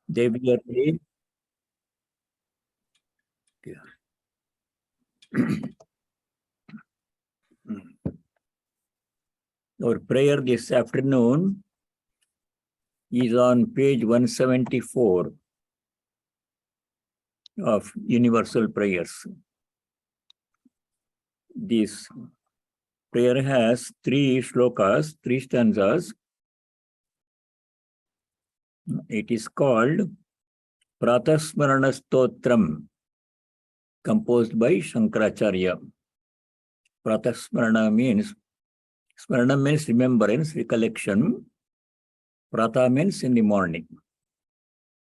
Devi are ready? Our prayer this afternoon is on page 174 of Universal Prayers. This prayer has 3 slokas, 3 stanzas. It is called Prathas Maranastotram, composed by Shankaracharya. Prathas Marana means, Smarana means remembrance, recollection. Pratha means in the morning.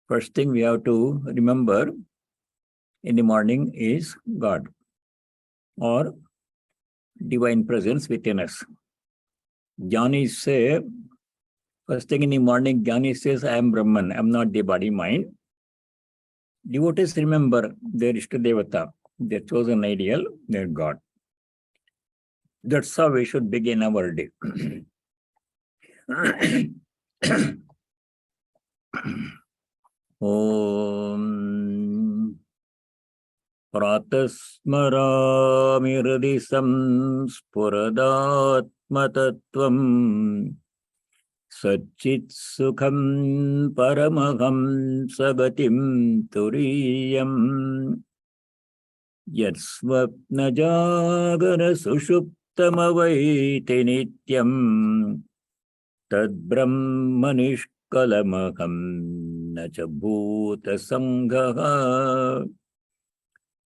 First thing we have to remember in the morning is God or divine presence within us. Jnanis say, first thing in the morning, Jnani says, I am Brahman, I am not the body mind. Devotees remember their Ishtadevata, their chosen ideal, their God. That's how we should begin our day. Om Pratasmarami hridisam spuradatmatattvam Satchit sukham paramaham sagatim turiyam Yatsvapna jagara sushuptamavaiti nityam Tad brahmanishkalamaham nacha bhuta sanghaha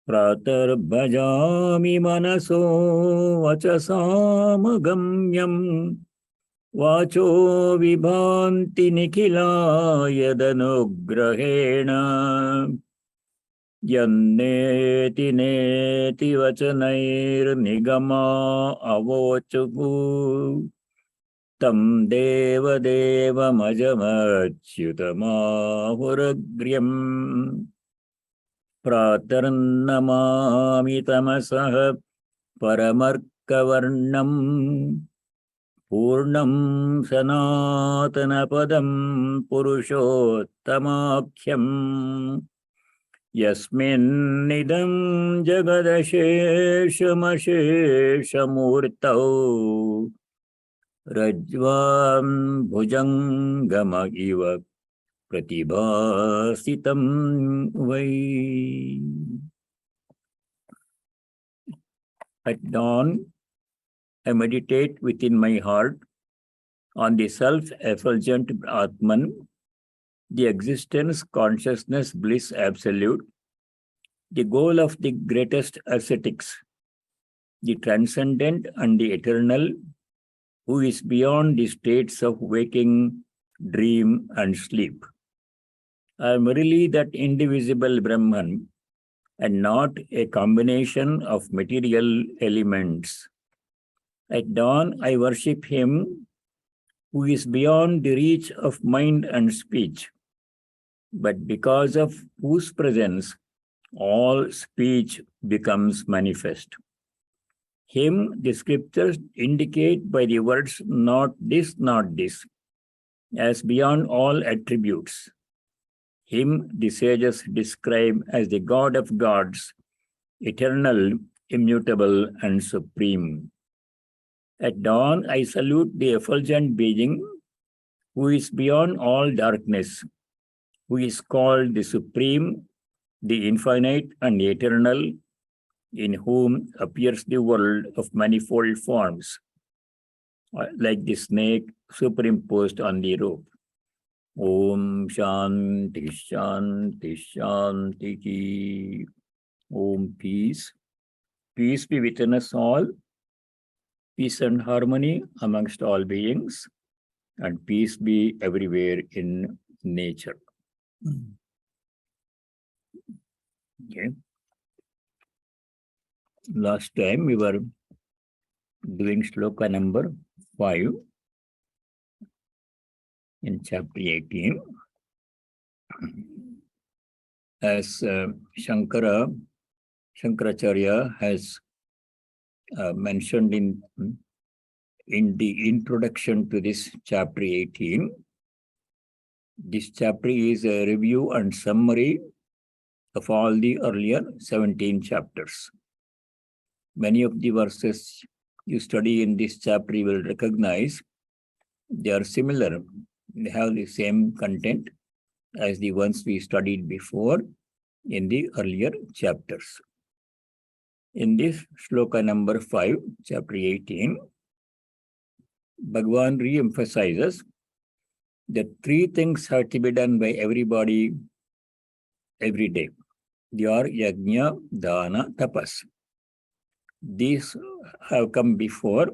Pratar bhajami manaso vachasamagamyam Vacho vibhanti nikhila yadanugrahena Yanneti neti vachanair nigama avochuhu Tam deva deva majamachyutamahuragryam Pratarnamami tamasah paramarkavarnam Purnam sanatana padam purushottamabhyam Yasmin nidam jagadasheshamasheshamurtau Rajvam bhujangama iva pratibhasitam vai. At dawn, I meditate within my heart on the self-effulgent Atman, the existence, consciousness, bliss absolute, the goal of the greatest ascetics, the transcendent and the eternal, who is beyond the states of waking, dream, and sleep. I am really that indivisible Brahman and not a combination of material elements. At dawn, I worship him who is beyond the reach of mind and speech, but because of whose presence all speech becomes manifest. Him the scriptures indicate by the words not this, as beyond all attributes. Him the sages describe as the God of gods, eternal, immutable, and supreme. At dawn, I salute the effulgent being who is beyond all darkness, who is called the Supreme, the Infinite, and the Eternal, in whom appears the world of manifold forms, like the snake superimposed on the rope. Om Shanti Shanti Shanti. Om Peace. Peace be within us all. Peace and harmony amongst all beings. And peace be everywhere in nature. Okay. Last time we were doing sloka number 5 in chapter 18. As Shankaracharya has mentioned in the introduction to this chapter 18, This chapter is a review and summary of all the earlier 17 chapters. Many of the verses you study in this chapter you will recognize they are similar. They have the same content as the ones we studied before in the earlier chapters. In this sloka number 5, chapter 18, Bhagavan re-emphasizes that 3 things have to be done by everybody every day. They are yajna, dana, tapas. These have come before.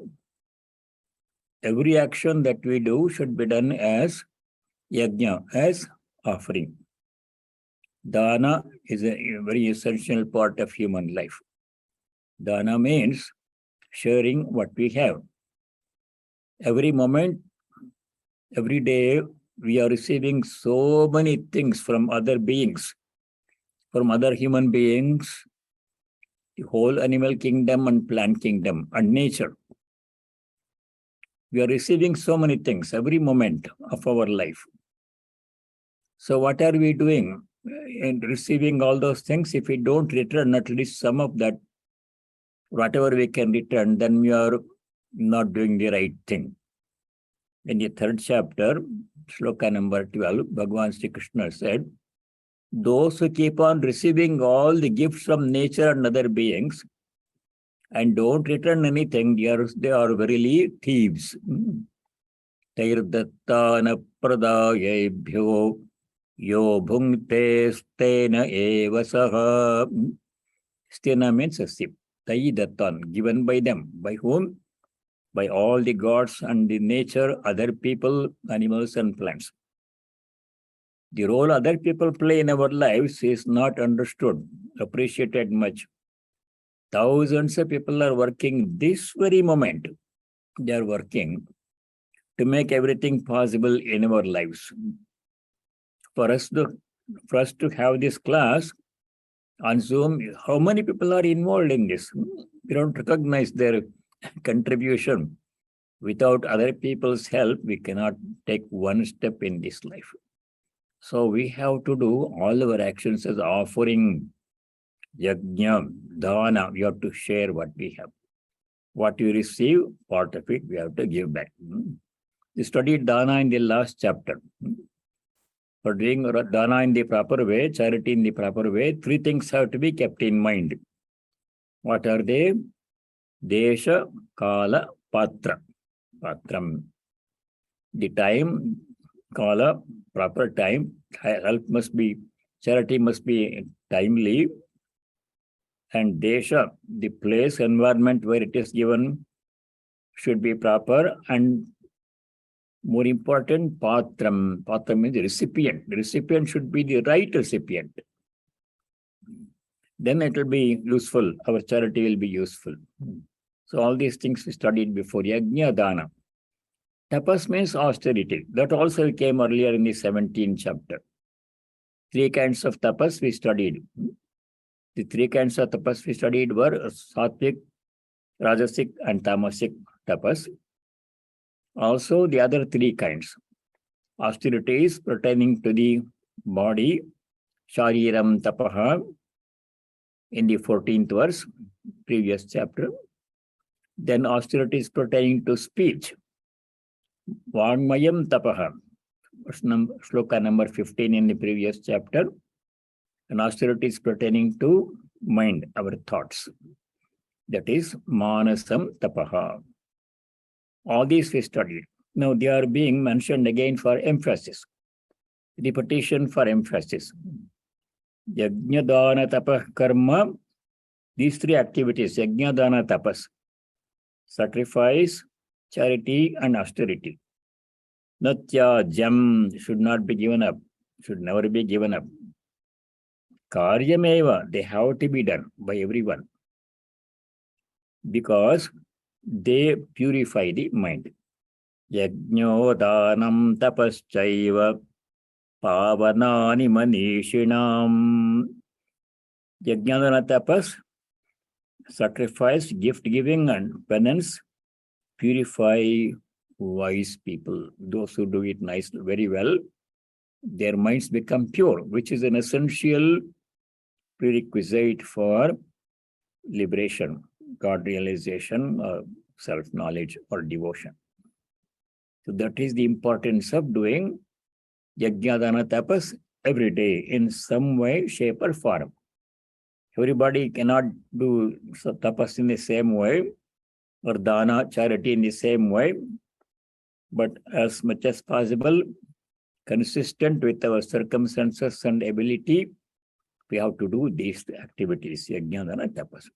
Every action that we do should be done as yajna, as offering. Dana is a very essential part of human life. Dana means sharing what we have. Every moment, every day, we are receiving so many things from other beings, from other human beings, the whole animal kingdom and plant kingdom and nature. We are receiving so many things every moment of our life. So what are we doing in receiving all those things? If we don't return at least some of that, whatever we can return, then we are not doing the right thing. In the 3rd chapter, sloka number 12, Bhagavan Sri Krishna said, those who keep on receiving all the gifts from nature and other beings and don't return anything, they are verily thieves. Tairdattana pradayebhyo yo bhungte stena eva saha. Stena means a sip. Taidatan, given by them. By whom? By all the gods and the nature, other people, animals and plants. The role other people play in our lives is not understood, appreciated much. Thousands of people are working this very moment. They are working to make everything possible in our lives. For us to have this class on Zoom, how many people are involved in this? We don't recognize their contribution. Without other people's help, we cannot take one step in this life. So we have to do all our actions as offering, yajna, dana. We have to share what we have. What we receive, part of it we have to give back. We studied dana in the last chapter. For doing dana in the proper way, charity in the proper way, 3 things have to be kept in mind. What are they? Desha, kala, patra. Patram. The time, kala, proper time, help must be, charity must be timely, and desha, the place, environment where it is given should be proper, and more important, patram. Patram means the recipient. The recipient should be the right recipient. Then it will be useful. Our charity will be useful. So all these things we studied before. Yajna, dana. Tapas means austerity. That also came earlier in the 17th chapter. 3 kinds of tapas we studied. The 3 kinds of tapas we studied were sattvic, rajasic, and tamasic tapas. Also, the other 3 kinds. Austerities pertaining to the body, shariram tapaha, in the 14th verse, previous chapter. Then austerities pertaining to speech, Vangmayam tapaha, sloka number 15 in the previous chapter, and austerities pertaining to mind, our thoughts. That is manasam tapaha. All these we studied. Now they are being mentioned again for emphasis. Repetition for emphasis. Yajna, dana, tapah, karma. These 3 activities, yajna, dana, tapas. Sacrifice, charity, and austerity. Natya jam should not be given up, should never be given up. Karyameva, they have to be done by everyone because they purify the mind. Yajno danam tapaschaiva pavanani manishinam. Yajnadana tapas, sacrifice, gift giving, and penance purify wise people. Those who do it nicely, very well, their minds become pure, which is an essential prerequisite for liberation, God realization, self-knowledge or devotion. So that is the importance of doing yajna, dana, tapas every day in some way, shape or form. Everybody cannot do tapas in the same way or dana, charity in the same way, but as much as possible, consistent with our circumstances and ability, we have to do these activities, yajna, dana, tapas.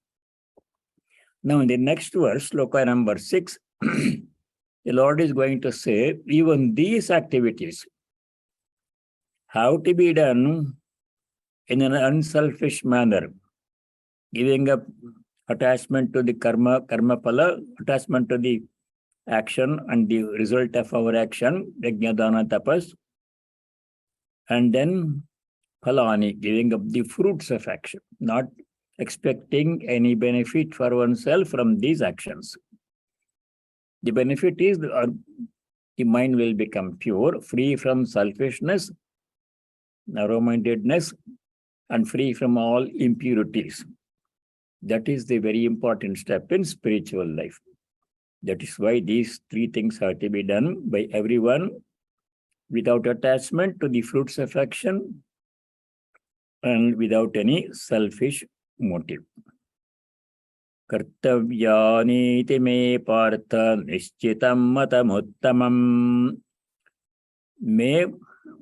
Now in the next verse, sloka number 6, the Lord is going to say, even these activities have to be done in an unselfish manner, giving up attachment to the karma phala, attachment to the action and the result of our action, yajna, dana, tapas, and then phalani, giving up the fruits of action, not expecting any benefit for oneself from these actions. The benefit is the mind will become pure, free from selfishness, narrow-mindedness, and free from all impurities. That is the very important step in spiritual life. That is why these three things have to be done by everyone without attachment to the fruits of action and without any selfish motive. Kartavyani me partha nishchitam matam uttamam. Me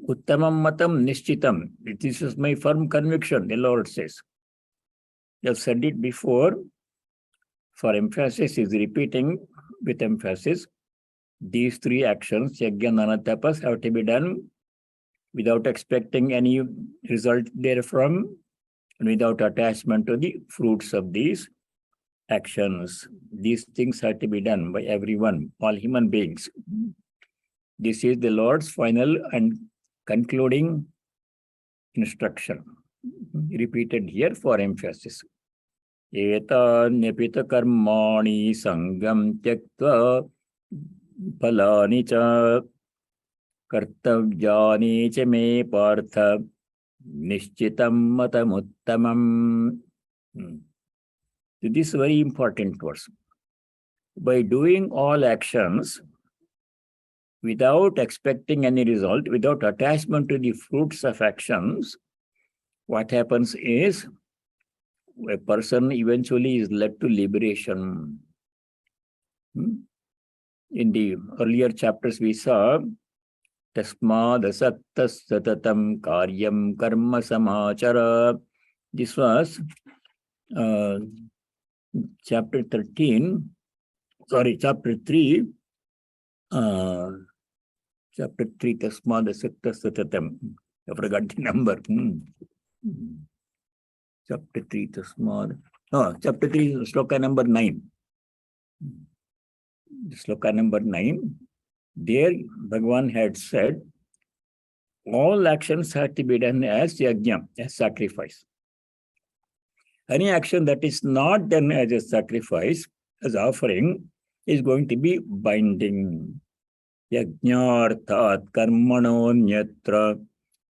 uttamam matam nishchitam. This is my firm conviction, the Lord says. You have said it before. For emphasis, is repeating with emphasis. These three actions, yajna, dana, tapas, have to be done without expecting any result therefrom and without attachment to the fruits of these actions. These things have to be done by everyone, all human beings. This is the Lord's final and concluding instruction, repeated here for emphasis. Etanyapita karmani sangam tyaktva phalani cha kartavyani cha me partha nishchitam matamuttamam. This is very important verse. By doing all actions without expecting any result, without attachment to the fruits of actions, what happens is a person eventually is led to liberation. In the earlier chapters we saw, Tasmad asaktas satatam karyam karma samachara. This was chapter 13, chapter 3, Tasmad asaktas satatam. I forgot the number. Chapter 3, Tasmad. Chapter 3, sloka number 9. Sloka number 9. There, Bhagavan had said, all actions have to be done as yajna, as sacrifice. Any action that is not done as a sacrifice, as offering, is going to be binding. Yajnarthat karmano nyatra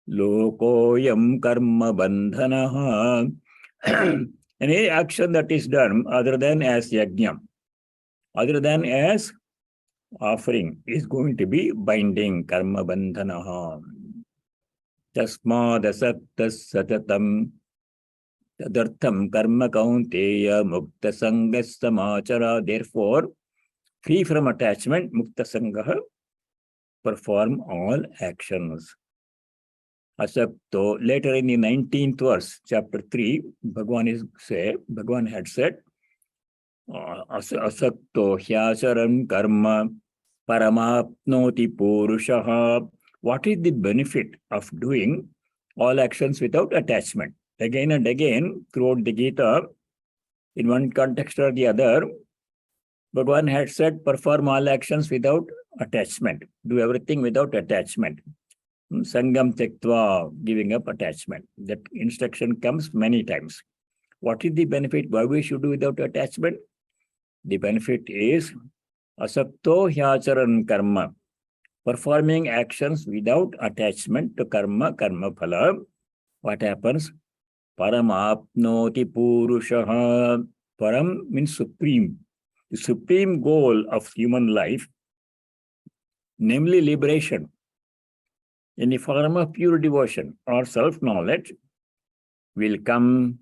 lokoyam karma bandhanaha. Any action that is done other than as yajna, other than as offering, is going to be binding, karma bandhanaha. Tasmad asaktas satatam tadartham karma kaunteya mukta sangas samachara. Therefore, free from attachment, mukta sangaha, perform all actions. Asakto, later in the 19th verse, chapter 3, Bhagavan had said, asakto hyacharam karma paramapnoti purushaha. What is the benefit of doing all actions without attachment? Again and again, throughout the Gita, in one context or the other, Bhagavan had said, perform all actions without attachment. Do everything without attachment. Sangam tektva, giving up attachment. That instruction comes many times. What is the benefit? Why we should do without attachment? The benefit is asakto hyacharan karma performing actions without attachment to karma, karma phala, what happens? Paramapnoti purushaha. Param means supreme. The supreme goal of human life, namely liberation, in the form of pure devotion or self-knowledge, will come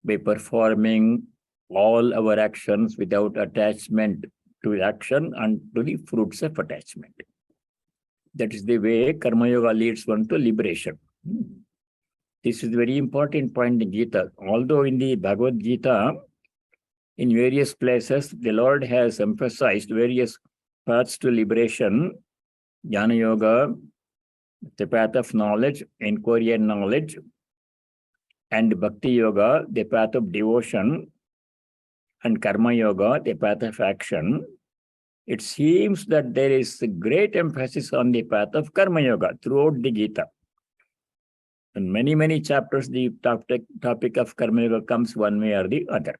by performing all our actions without attachment to action and to the fruits of attachment. That is the way Karma Yoga leads one to liberation. This is a very important point in Gita. Although in the Bhagavad Gita, in various places, the Lord has emphasized various paths to liberation: Jnana Yoga, the path of knowledge, inquiry and knowledge, and Bhakti Yoga, the path of devotion, and Karma Yoga, the path of action. It seems that there is a great emphasis on the path of Karma Yoga throughout the Gita. In many, many chapters, the topic of Karma Yoga comes one way or the other.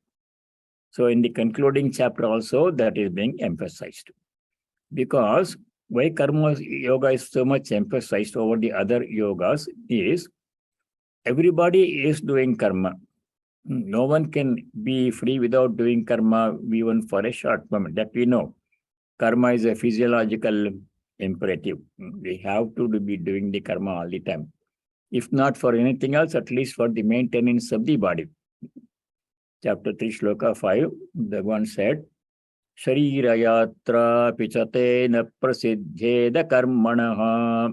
So in the concluding chapter also, that is being emphasized. Because why Karma Yoga is so much emphasized over the other yogas is everybody is doing karma. No one can be free without doing karma even for a short moment. That we know. Karma is a physiological imperative. We have to be doing the karma all the time. If not for anything else, at least for the maintenance of the body. Chapter 3, Sloka 5, the one said, Sharira yatra pichate na prasiddheda karmanaha.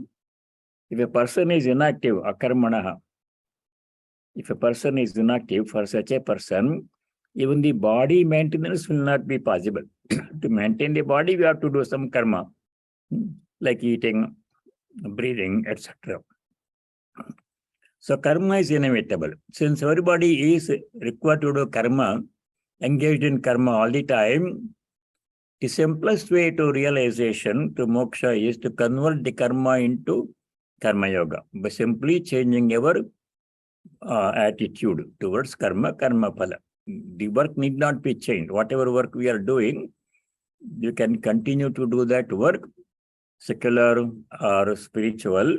If a person is inactive, akarmanaha. If a person is inactive, for such a person, even the body maintenance will not be possible. To maintain the body, we have to do some karma, like eating, breathing, etc. So karma is inevitable. Since everybody is required to do karma, engaged in karma all the time, the simplest way to realization, to moksha, is to convert the karma into karma yoga by simply changing our attitude towards karma, karma phala. The work need not be changed. Whatever work we are doing, you can continue to do that work, secular or spiritual,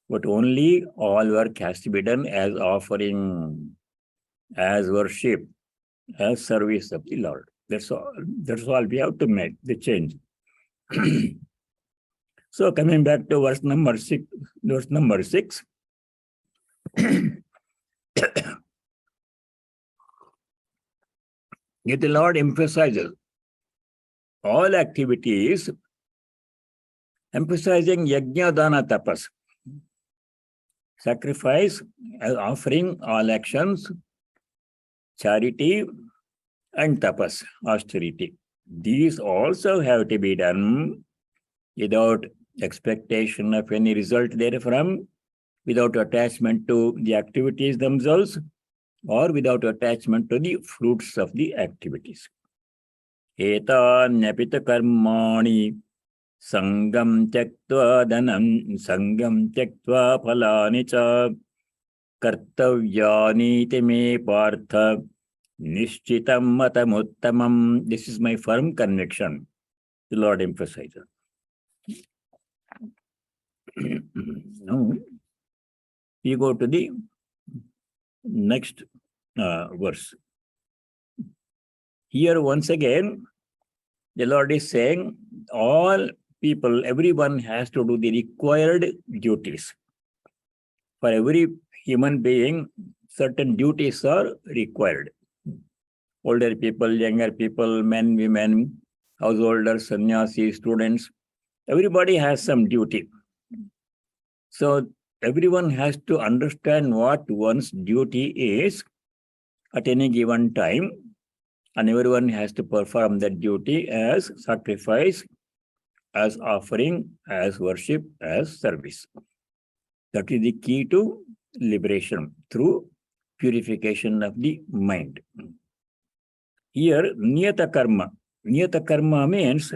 but only all work has to be done as offering, as worship, as service of the Lord. That's all we have to make the change. So coming back to verse number 6. Yet the Lord emphasizes all activities, emphasizing yajna, dana, tapas. Sacrifice, offering, all actions, charity, and tapas, austerity. These also have to be done without expectation of any result therefrom, without attachment to the activities themselves, or without attachment to the fruits of the activities. Etanyapita karmani sangam tyaktva dhanam sangam tyaktva phalani cha kartavyani te me partha nishchitam matamuttamam. This is my firm conviction, the Lord emphasizes. Now, we go to the next verse. Here once again, the Lord is saying all people, everyone has to do the required duties. For every human being, certain duties are required. Older people, younger people, men, women, householders, sannyasis, students, everybody has some duty. So everyone has to understand what one's duty is at any given time, and everyone has to perform that duty as sacrifice, as offering, as worship, as service. That is the key to liberation through purification of the mind. Here, niyata karma. Niyata karma means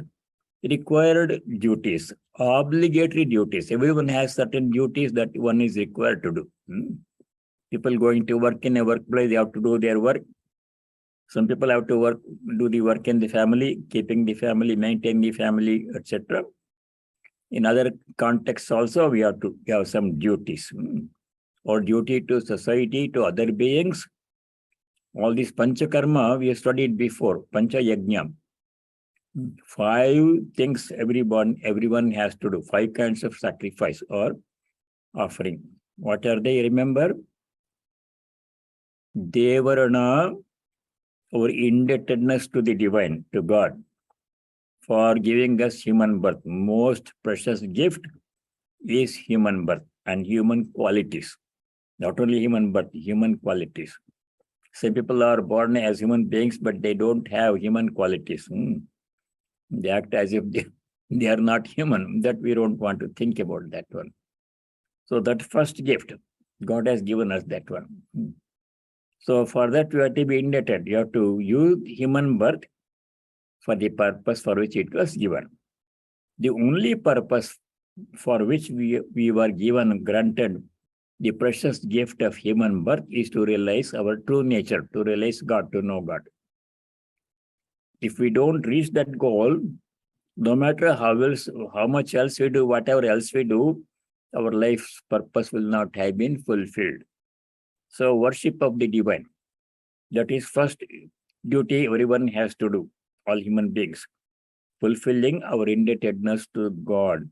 required duties, obligatory duties. Everyone has certain duties that one is required to do. People going to work in a workplace, they have to do their work. Some people have to do the work in the family, keeping the family, maintain the family, etc. In other contexts also, we have some duties. Or duty to society, to other beings. All these panchakarma we have studied before, pancha yajna. 5 things everyone has to do, 5 kinds of sacrifice or offering. What are they? Remember? Devarana, our indebtedness to the divine, to God, for giving us human birth. Most precious gift is human birth and human qualities. Not only human birth, human qualities. Some people are born as human beings, but they don't have human qualities. They act as if they are not human. That we don't want to think about that one. So that first gift, God has given us that one. So for that, we have to be indebted. You have to use human birth for the purpose for which it was given. The only purpose for which we were given, granted the precious gift of human birth is to realize our true nature, to realize God, to know God. If we don't reach that goal, no matter how much else we do, whatever else we do, our life's purpose will not have been fulfilled. So worship of the divine, that is first duty everyone has to do, all human beings. Fulfilling our indebtedness to God,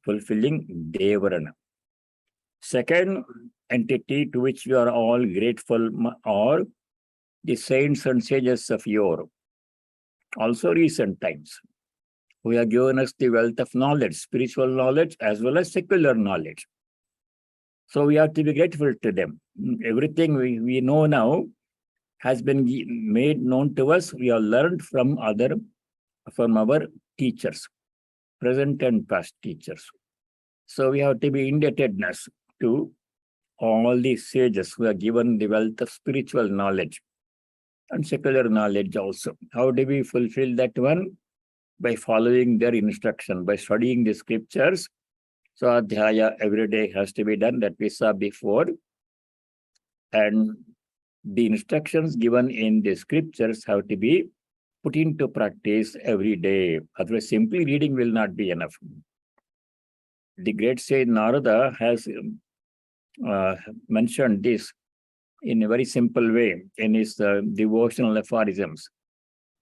fulfilling Devarana. Second entity to which we are all grateful are the saints and sages of yore, also recent times, who have given us the wealth of knowledge, spiritual knowledge as well as secular knowledge. So we have to be grateful to them. Everything we know now has been made known to us. We have learned from our teachers, present and past teachers. So we have to be indebtedness to all these sages who have given the wealth of spiritual knowledge and secular knowledge also. How do we fulfill that one? By following their instruction, by studying the scriptures. So adhyaya every day has to be done, that we saw before. And the instructions given in the scriptures have to be put into practice every day. Otherwise, simply reading will not be enough. The great sage Narada has mentioned this in a very simple way in his devotional aphorisms.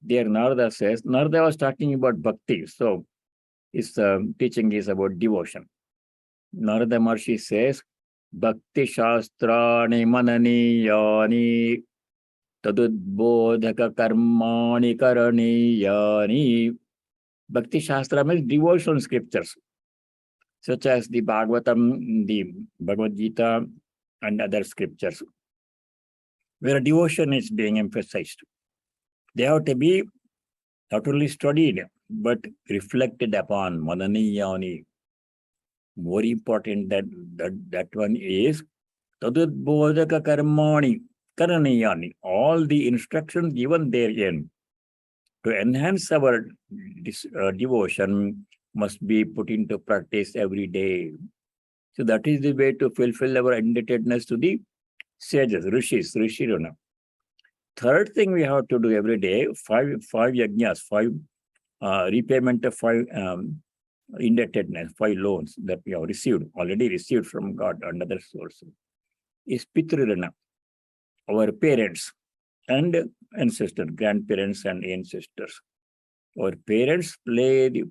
There Narada says, Narada was talking about bhakti, so his teaching is about devotion. Narada Maharshi says, Bhakti Shastrani Mananiyani Tadudbodhaka Karmani Karaniyani. Bhakti Shastra means devotional scriptures, such as the Bhagavatam, the Bhagavad Gita, and other scriptures, where devotion is being emphasized. They have to be not only studied, but reflected upon. Mananiyani. More important that one is Tadudbodhaka Karmani Karaniyani. All the instructions given therein to enhance our devotion must be put into practice every day. So that is the way to fulfill our indebtedness to the sages, rishis, rishiruna. Third thing we have to do every day, five yajnas, 5 repayment of 5 indebtedness, 5 loans that we have already received from God and other sources, is Pitrurana, our parents and ancestors, grandparents and ancestors. Our parents play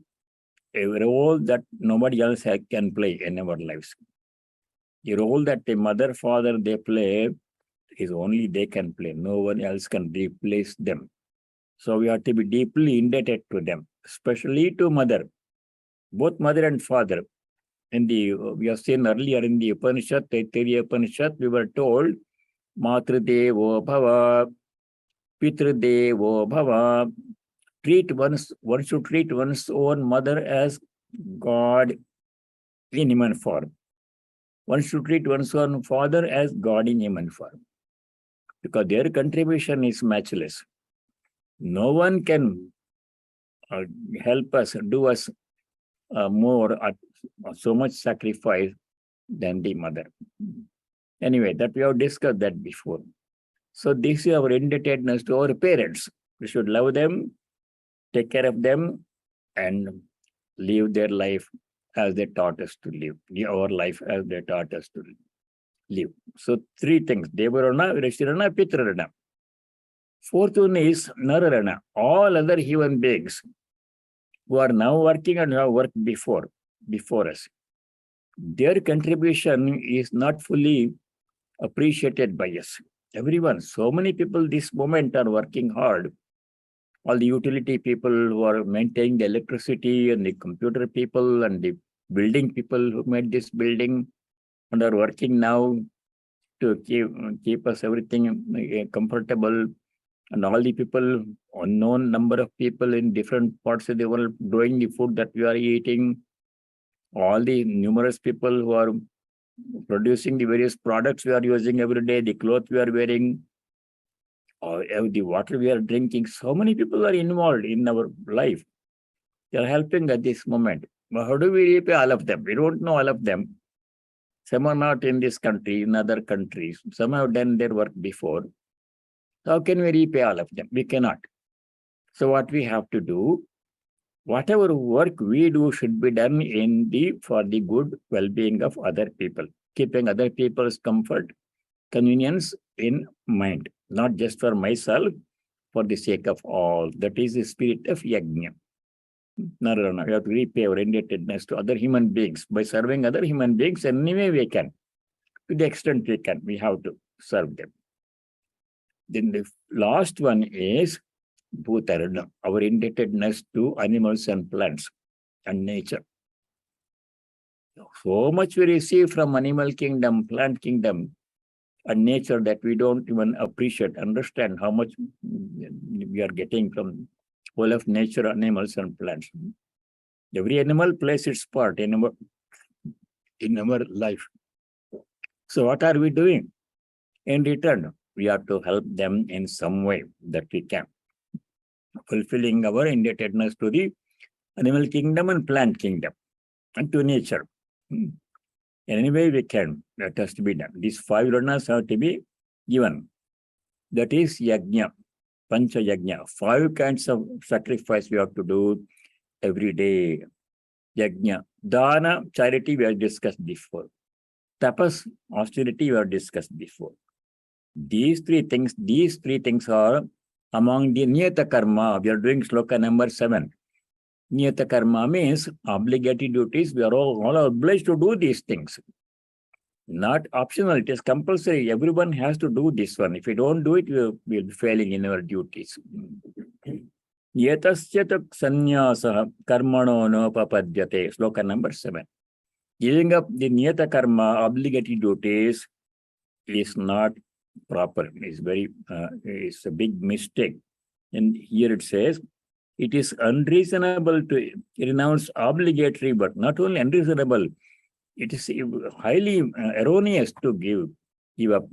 a role that nobody else can play in our lives. The role that the mother, father, they play is only they can play. No one else can replace them. So we have to be deeply indebted to them, especially to mother, both mother and father. We have seen earlier in the Upanishad, Taittiriya Upanishad, we were told, Matrudevo Bhava, Pitrudevo Bhava. One should treat one's own mother as God in human form. One should treat one's own father as God in human form, because their contribution is matchless. No one can help us, do us more, so much sacrifice than the mother. Anyway, that we have discussed that before. So this is our indebtedness to our parents. We should love them, take care of them, and live their life as they taught us to live, our life as they taught us to live. So three things: Devarana, Rishirana, Pitrarana. Fourth one is Nararana. All other human beings who are now working and have worked before us, their contribution is not fully appreciated by us. Everyone, so many people this moment are working hard. All the utility people who are maintaining the electricity, and the computer people, and the building people who made this building, and are working now to keep us everything comfortable. And all the people, unknown number of people in different parts of the world growing the food that we are eating, all the numerous people who are producing the various products we are using every day, the clothes we are wearing, or the water we are drinking. So many people are involved in our life. They are helping at this moment. But how do we repay all of them? We don't know all of them. Some are not in this country, in other countries. Some have done their work before. How can we repay all of them? We cannot. So what we have to do, whatever work we do should be done for the good well-being of other people, keeping other people's comfort, convenience in mind, not just for myself, for the sake of all. That is the spirit of yajna. Narayana, we have to repay our indebtedness to other human beings by serving other human beings any way we can. To the extent we can, we have to serve them. Then the last one is Bhutarana, our indebtedness to animals and plants and nature. So much we receive from animal kingdom, plant kingdom, and nature that we don't even appreciate, understand how much we are getting from whole of nature, animals and plants. Every animal plays its part in our life. So what are we doing? In return, we have to help them in some way that we can, fulfilling our indebtedness to the animal kingdom and plant kingdom and to nature. In any way we can, that has to be done. These 5 ranas have to be given. That is yajna, pancha yajna. 5 kinds of sacrifice we have to do every day. Yajna, dana, charity we have discussed before. Tapas, austerity we have discussed before. These three things are among the niyata karma. We are doing sloka number 7. Niyata karma means obligatory duties. We are all obliged to do these things. Not optional, it is compulsory. Everyone has to do this one. If you don't do it, we will be failing in our duties. Yatasya sanyasa karmano nopapadyate. Sloka number 7. Giving up the niyata karma, obligatory duties, is not proper. It's a big mistake. And here it says, it is unreasonable to renounce obligatory, but not only unreasonable, it is highly erroneous to give up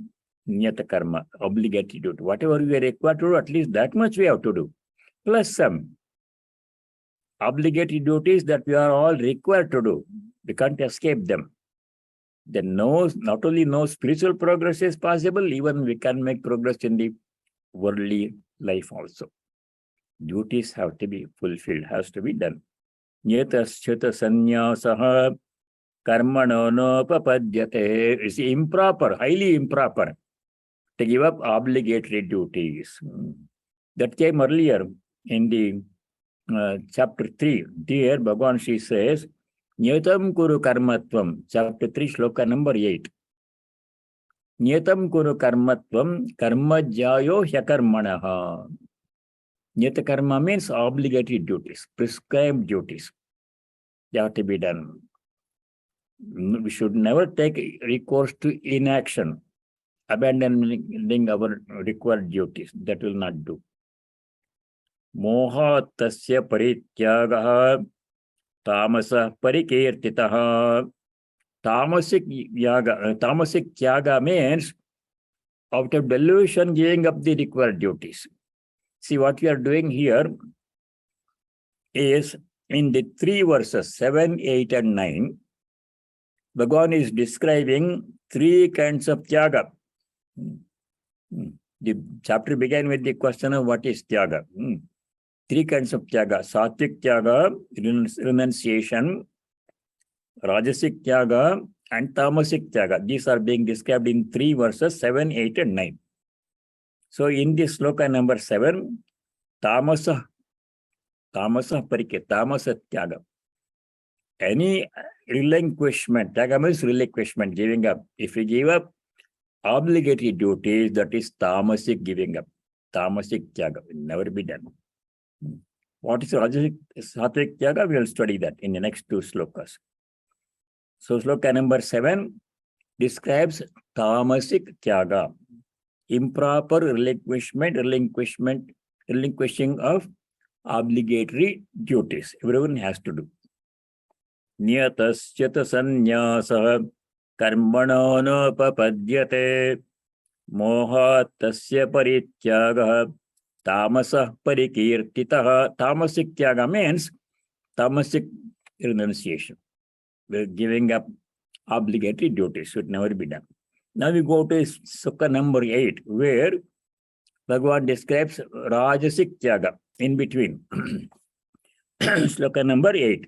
niyata karma, obligatory duty. Whatever we are required to do, at least that much we have to do. Plus some obligatory duties that we are all required to do. We can't escape them. Then not only no spiritual progress is possible, even we can make progress in the worldly life also. Duties have to be fulfilled, has to be done. Nyetashyata sanyasaha karmano nopapadyate. It's improper, highly improper to give up obligatory duties. That came earlier in the chapter 3. There, Bhagavan Shri says, Nyetam kuru karmatvam, chapter 3, sloka number 8. Nyetam kuru karmatvam, karma jayo hyakarmanaha. Nyata karma means obligatory duties, prescribed duties. They have to be done. We should never take recourse to inaction, abandoning our required duties. That will not do. Moha tasya parityagaha tamasa parikirtitaha. Tamasic tyaga means out of delusion giving up the required duties. See, what we are doing here is in the 3 verses, 7, 8, and 9, Bhagavan is describing 3 kinds of tyaga. The chapter began with the question of what is tyaga. 3 kinds of tyaga: sattvic tyaga, renunciation; Rajasic Tyaga and Tamasic Tyaga. These are being described in 3 verses, 7, 8, and 9. So in this sloka number 7, Tamasa Parike, Tamasa Tyaga. Any relinquishment, Tyaga means relinquishment, giving up. If we give up obligatory duties, that is Tamasic giving up. Tamasic Tyaga will never be done. What is Rajasic Sattvic Tyaga? We will study that in the next 2 slokas. So sloka number 7 describes Tamasic Tyaga, improper relinquishing of obligatory duties. Everyone has to do. Niyatasyata sanyasa karmano nopapadyate mohatasya parityagaha tamasa parikirtitaha. Tamasic Tyaga means tamasic renunciation. We're giving up obligatory duties, should never be done. Now we go to sloka number 8, where Bhagavan describes Rajasic Tyaga in between. Sloka number 8.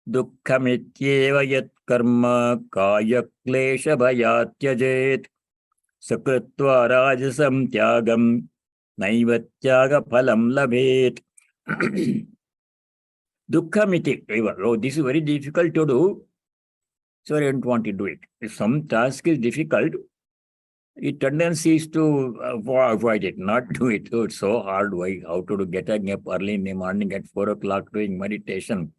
Dukkhamityeva yat karma kaya klesha bhayat tyajet sakrutva rajasam tyagam naiva tyaga phalam labhet. Dukkhamiti. Oh, this is very difficult to do, so I don't want to do it. If some task is difficult, it tendency is to avoid it, not do it. Oh, it's so hard. Why? How to do getting up early in the morning at 4 o'clock doing meditation?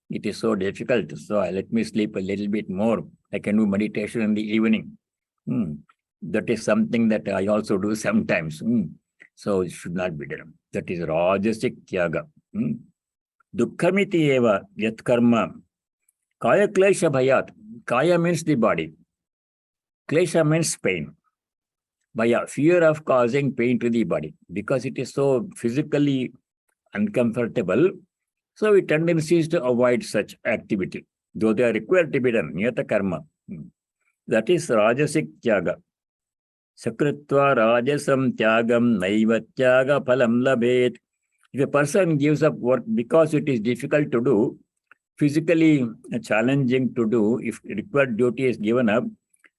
It is so difficult. So let me sleep a little bit more. I can do meditation in the evening. That is something that I also do sometimes. So it should not be done. That is Rajasic Tyaga. Dukkhamiti eva yat karma kaya klesha bhayat. Kaya means the body. Klesha means pain. Bhaya, fear of causing pain to the body, because it is so physically uncomfortable. So it tendencies to avoid such activity, though they are required to be done. Niyata karma. That is Rajasic Tyaga. Sakrutva rajasam tyagam naiva tyaga phalam labhet. If a person gives up work because it is difficult to do, physically challenging to do, if required duty is given up,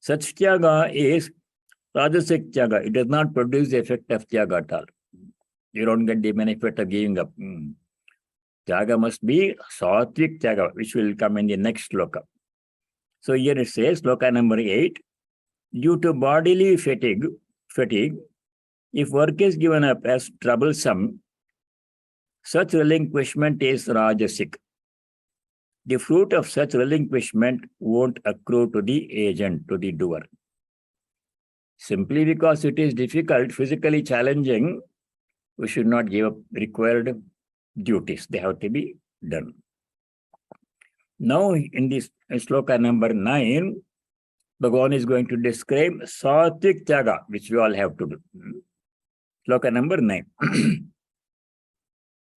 such tyaga is Rajasic Tyaga. It does not produce the effect of tyaga at all. You don't get the benefit of giving up. Tyaga must be Sattvic Tyaga, which will come in the next sloka. So here it says, sloka number 8, due to bodily fatigue, if work is given up as troublesome, such relinquishment is Rajasic. The fruit of such relinquishment won't accrue to the agent, to the doer. Simply because it is difficult, physically challenging, we should not give up required duties. They have to be done. Now, in this sloka number 9, Bhagavan is going to describe Sattvic Tyaga, which we all have to do. Sloka number 9.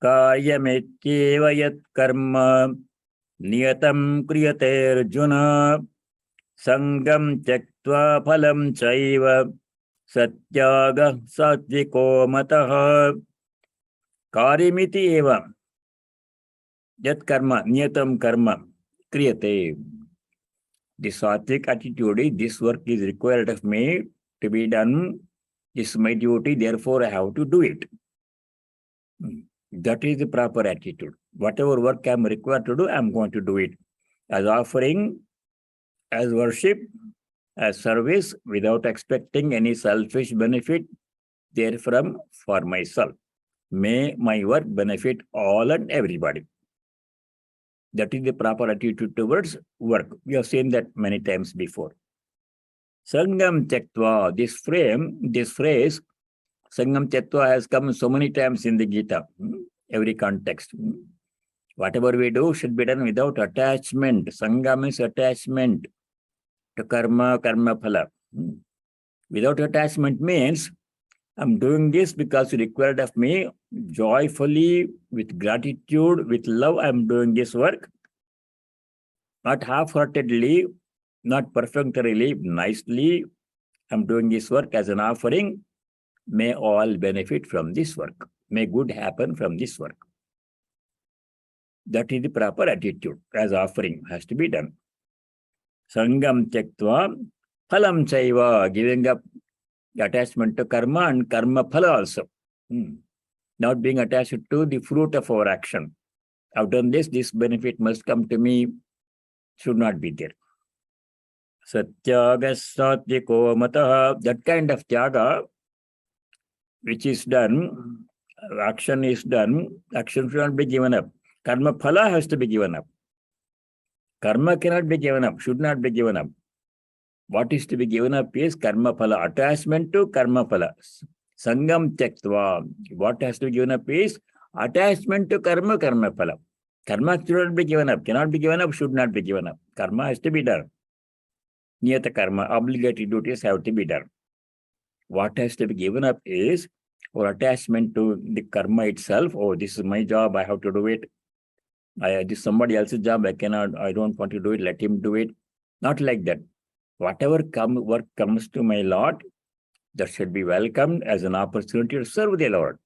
Karyametyeva yat karma niyatam kriyate arjuna sangam tyaktva phalam chaiva satyaga sattviko mataha. Karyamiti eva yat karma niyatam karma kriyate. The Sattvic attitude is, this work is required of me to be done. This is my duty, therefore I have to do it. That is the proper attitude. Whatever work I am required to do, I am going to do it. As offering, as worship, as service, without expecting any selfish benefit therefrom for myself. May my work benefit all and everybody. That is the proper attitude towards work. We have seen that many times before. Sangam Tyaktva, this phrase, Sangam Tyaktva has come so many times in the Gita, every context. Whatever we do should be done without attachment. Sangam is attachment to karma phala. Without attachment means, I'm doing this because required of me, joyfully, with gratitude, with love, I'm doing this work. Not half-heartedly, not perfunctorily, nicely, I'm doing this work as an offering. May all benefit from this work. May good happen from this work. That is the proper attitude as offering has to be done. Sangam tyaktva phalam chaiva, giving up attachment to karma and karma phala also. Not being attached to the fruit of our action. I've done this benefit must come to me, should not be there. Satyaga satyako mataha, that kind of tyaga which is done, action is done, action should not be given up. Karma phala has to be given up. Karma cannot be given up, should not be given up. What is to be given up is karma phala, attachment to karma phala. Sangam tyaktva, what has to be given up is attachment to karma phala. Karma should not be given up, cannot be given up, should not be given up. Karma has to be done. Niyata karma, obligatory duties have to be done. What has to be given up is our attachment to the karma itself. Oh, this is my job, I have to do it. This is somebody else's job, I don't want to do it, let him do it. Not like that. Whatever work comes to my Lord, that should be welcomed as an opportunity to serve the Lord.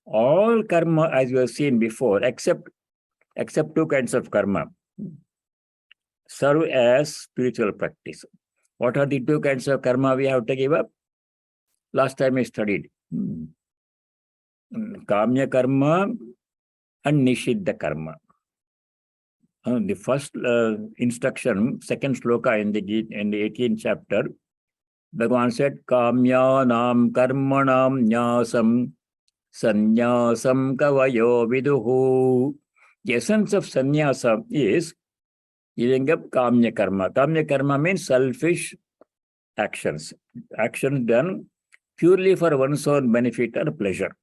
All karma, as we have seen before, except two kinds of karma, serve as spiritual practice. What are the two kinds of karma we have to give up? Last time I studied. Kamya karma and Nishiddha karma. The first instruction, second sloka in the 18th chapter, Bhagavan said, Kamyanam karmanam nyasam sanyasam kavayo viduhu. The essence of sanyasa is giving up kamya karma. Kamya karma means selfish actions. Actions done purely for one's own benefit or pleasure.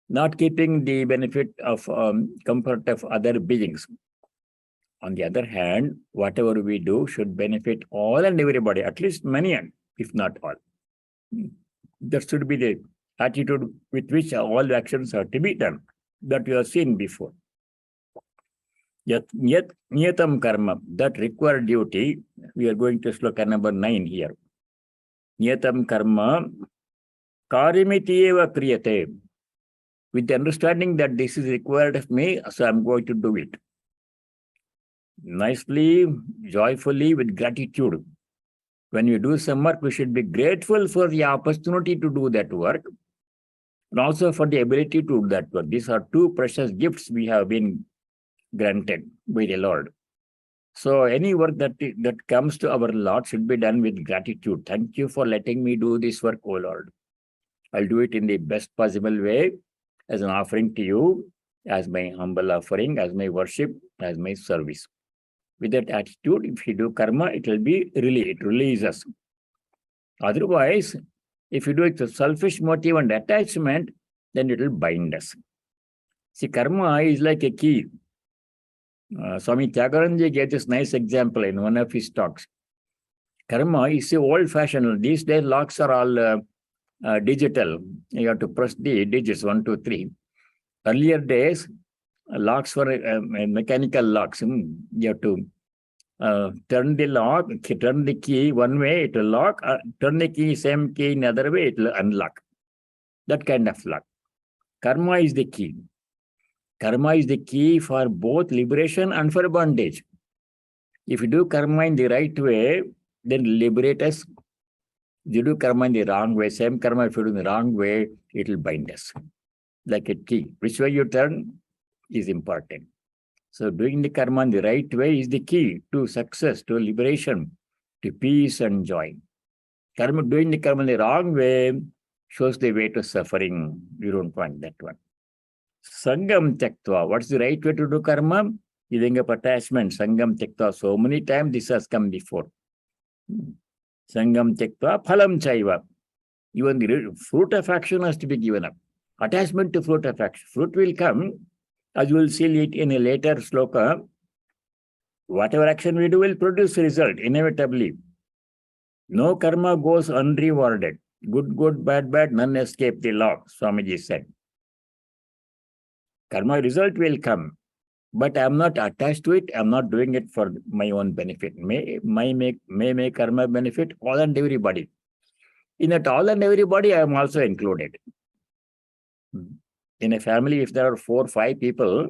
Not keeping the benefit of comfort of other beings. On the other hand, whatever we do should benefit all and everybody, at least many, if not all. That should be the attitude with which all actions are to be done, that we have seen before. Yet niyatam karma, that required duty, we are going to sloka number 9 here. Niyatam karma karimiti eva kriyate. With the understanding that this is required of me, so I'm going to do it. Nicely, joyfully, with gratitude. When we do some work, we should be grateful for the opportunity to do that work, and also for the ability to do that work. These are two precious gifts we have been granted by the Lord. So any work that comes to our Lord should be done with gratitude. Thank you for letting me do this work, O Lord. I'll do it in the best possible way as an offering to you, as my humble offering, as my worship, as my service. With that attitude, if you do karma, it will be it releases us. Otherwise, if you do it with selfish motive and attachment, then it will bind us. See, karma is like a key. Swami Tyagaranji gave this nice example in one of his talks. Karma is old-fashioned. These days, locks are all digital. You have to press the digits 1, 2, 3. Earlier days, locks were mechanical locks. You have to turn the lock, turn the key one way, it will lock. Turn the key, same key in other way, it will unlock. That kind of lock. Karma is the key. Karma is the key for both liberation and for bondage. If you do karma in the right way, then liberate us. If you do karma in the wrong way, same karma, if you do in the wrong way, it will bind us. Like a key. Which way you turn is important. So doing the karma in the right way is the key to success, to liberation, to peace and joy. Doing the karma in the wrong way shows the way to suffering. You don't want that one. Sangam tyaktva. What's the right way to do karma? Giving up attachment. Sangam tyaktva. So many times this has come before. Sangam tyaktva phalam chaiva. Even the fruit of action has to be given up. Attachment to fruit of action. Fruit will come, as you will see it in a later sloka. Whatever action we do will produce a result, inevitably. No karma goes unrewarded. Good, bad, none escape the law, Swamiji said. Karma result will come, but I am not attached to it. I am not doing it for my own benefit. May karma benefit all and everybody. In that all and everybody, I am also included. In a family, if there are 4 or 5 people,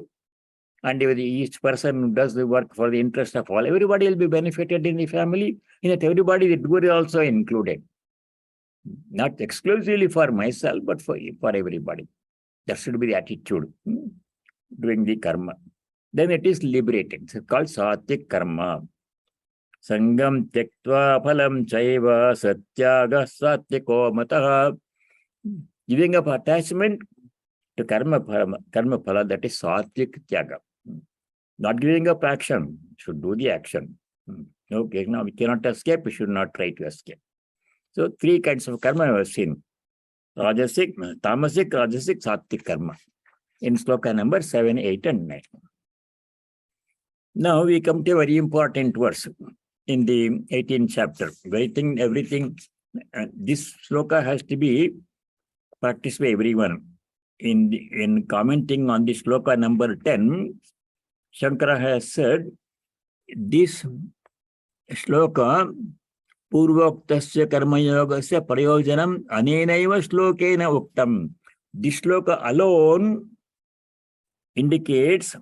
and if each person does the work for the interest of all, everybody will be benefited in the family. In that, everybody, the guru also included. Not exclusively for myself, but for everybody. That should be the attitude doing the karma. Then it is liberating. It's called sattvic karma. Sangam tyaktva phalam chaiva satyaga sattviko mataha. Giving up attachment to karma phala, that is sattvic tyaga. Not giving up action, should do the action. Okay, now we cannot escape, we should not try to escape. So 3 kinds of karma I have seen. Rajasic, tamasic, rajasic, sattvic karma. In sloka number 7, 8, and 9. Now we come to a very important verse in the 18th chapter. Everything, this sloka has to be practiced by everyone. In commenting on the sloka number 10, Shankara has said, this sloka, Purvoktasya karmayogasya prayojanam anenaiva slokena uktam. This sloka alone indicates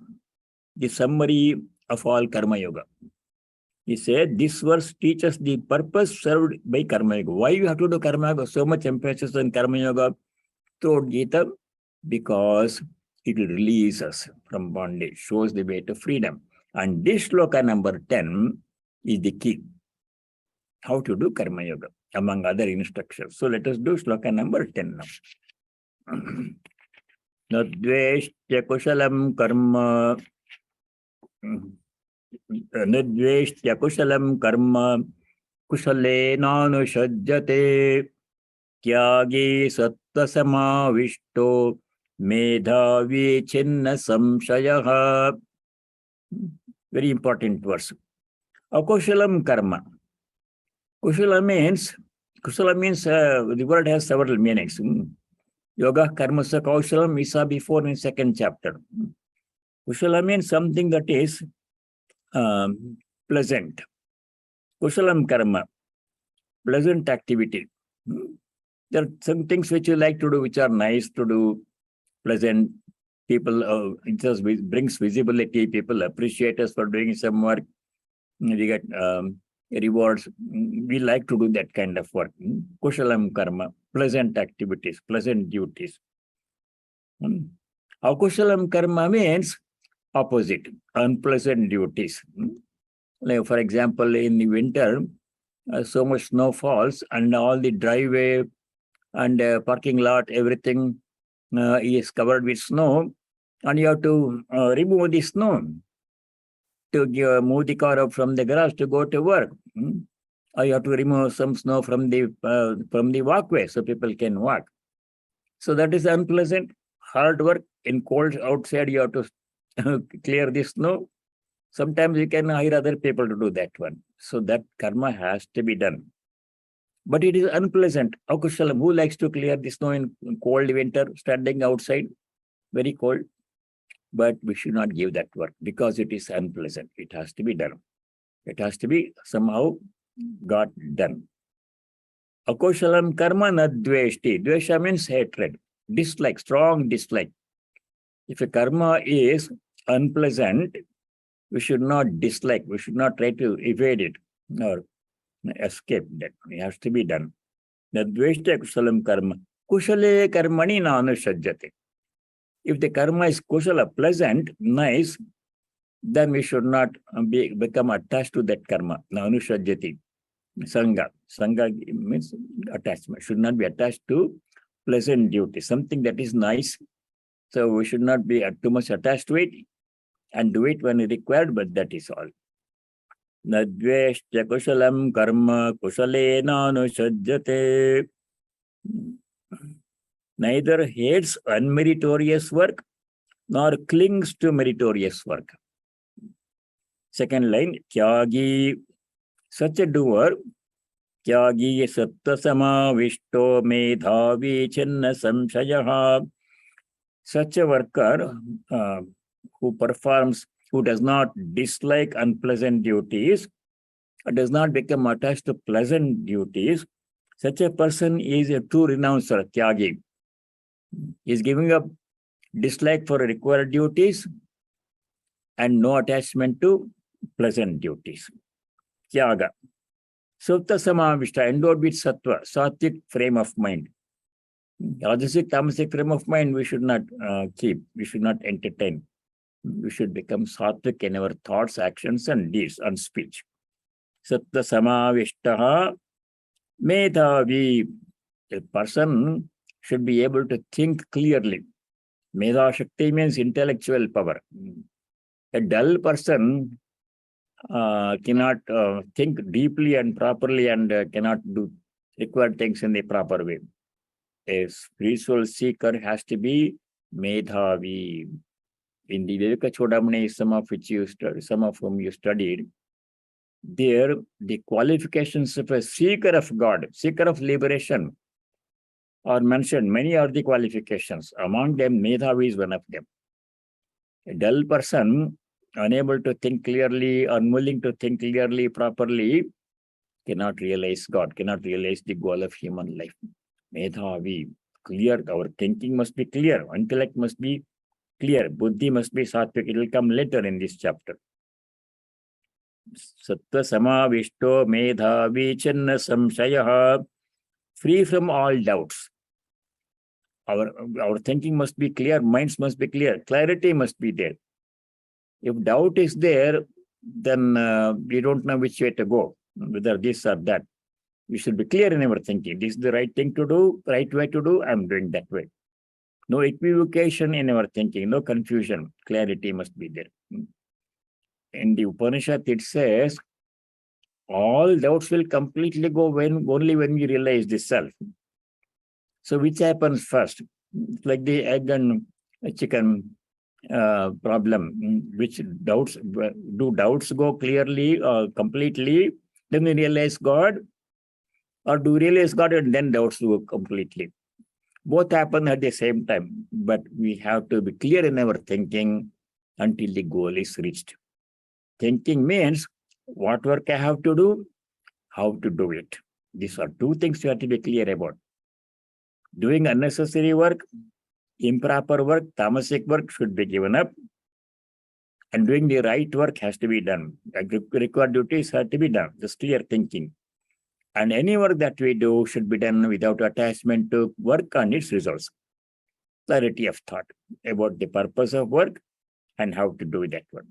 the summary of all karma yoga. He said, this verse teaches the purpose served by karma yoga. Why you have to do karma yoga? So much emphasis on karma yoga throughout Gita, because it will release us from bondage, shows the way to freedom. And this sloka number 10 is the key. How to do karma yoga, among other instructions. So let us do sloka number 10 now. Nadveshtya kushalam karma. Nadveshtya kushalam karma. Kushale nanushajyate. Tyagi sattasama vishto. Medhavi chinna samshayaha. Very important verse. Akushalam karma. Kushala means the word has several meanings. Yoga karmasa kaushalam we saw before in 2nd chapter. Kushala means something that is pleasant. Kushalam karma, pleasant activity. There are some things which you like to do, which are nice to do, pleasant. People, it just brings visibility. People appreciate us for doing some work. We get rewards. We like to do that kind of work. Kushalam karma, pleasant activities, pleasant duties. Akushalam karma means opposite, unpleasant duties. Like for example, in the winter, so much snow falls and all the driveway and parking lot, everything is covered with snow, and you have to remove the snow to move the car up from the garage to go to work. Or you have to remove some snow from the walkway so people can walk. So that is unpleasant, hard work. In cold outside, you have to clear the snow. Sometimes you can hire other people to do that one. So that karma has to be done. But it is unpleasant. Akushalam, who likes to clear the snow in cold winter, standing outside, very cold? But we should not give that work because it is unpleasant. It has to be done. It has to be somehow got done. Akushalam karma na dveshti. Dvesha means hatred, dislike, strong dislike. If a karma is unpleasant, we should not dislike. We should not try to evade it or escape that. It has to be done. Na dveshti kushalam karma. Kushale karmani na anushajyate. If the karma is kushala, pleasant, nice, then we should not become attached to that karma. Na anushajyati. Sangha. Sangha means attachment. Should not be attached to pleasant duty. Something that is nice. So we should not be too much attached to it and do it when required, but that is all. Nadveshtya kushalam karma kushalena anushajyate. Neither hates unmeritorious work nor clings to meritorious work. Second line, tyagi, such a doer, tyagi sattasama vishto medhavi chinna samshayaha. Such a worker who performs, who does not dislike unpleasant duties, does not become attached to pleasant duties, such a person is a true renouncer, tyagi. He is giving up dislike for required duties and no attachment to pleasant duties. Tyaga. Supta samavishta, endowed with sattva, sattvic frame of mind. Rajasic, tamasic frame of mind we should not keep, we should not entertain. We should become sattvic in our thoughts, actions, and deeds, and speech. Sattva samavishtaha medhavi. A person should be able to think clearly. Medha Shakti means intellectual power. A dull person cannot think deeply and properly and cannot do required things in the proper way. A spiritual seeker has to be medhavi. In the Viveka Chodamani, some of whom you studied, there the qualifications of a seeker of God, seeker of liberation, are mentioned. Many are the qualifications. Among them, medhavi is one of them. A dull person, unable to think clearly, unwilling to think clearly, properly, cannot realize God, cannot realize the goal of human life. Medhavi, clear. Our thinking must be clear. Intellect must be clear. Buddhi must be sattvic. It will come later in this chapter. Sattva samavishto medhavi chinna samshayaha, free from all doubts. Our thinking must be clear, minds must be clear, clarity must be there. If doubt is there, then we don't know which way to go, whether this or that. We should be clear in our thinking. This is the right thing to do, right way to do, I'm doing that way. No equivocation in our thinking, no confusion, clarity must be there. In the Upanishad, it says, all doubts will completely go only when we realize the self. So which happens first? Like the egg and chicken problem, which doubts go clearly or completely, then we realize God, or do we realize God and then doubts go completely? Both happen at the same time, but we have to be clear in our thinking until the goal is reached. Thinking means what work I have to do, how to do it. These are two things you have to be clear about. Doing unnecessary work, improper work, tamasic work should be given up. And doing the right work has to be done. Required duties have to be done. Just clear thinking. And any work that we do should be done without attachment to work and its results. Clarity of thought about the purpose of work and how to do that work.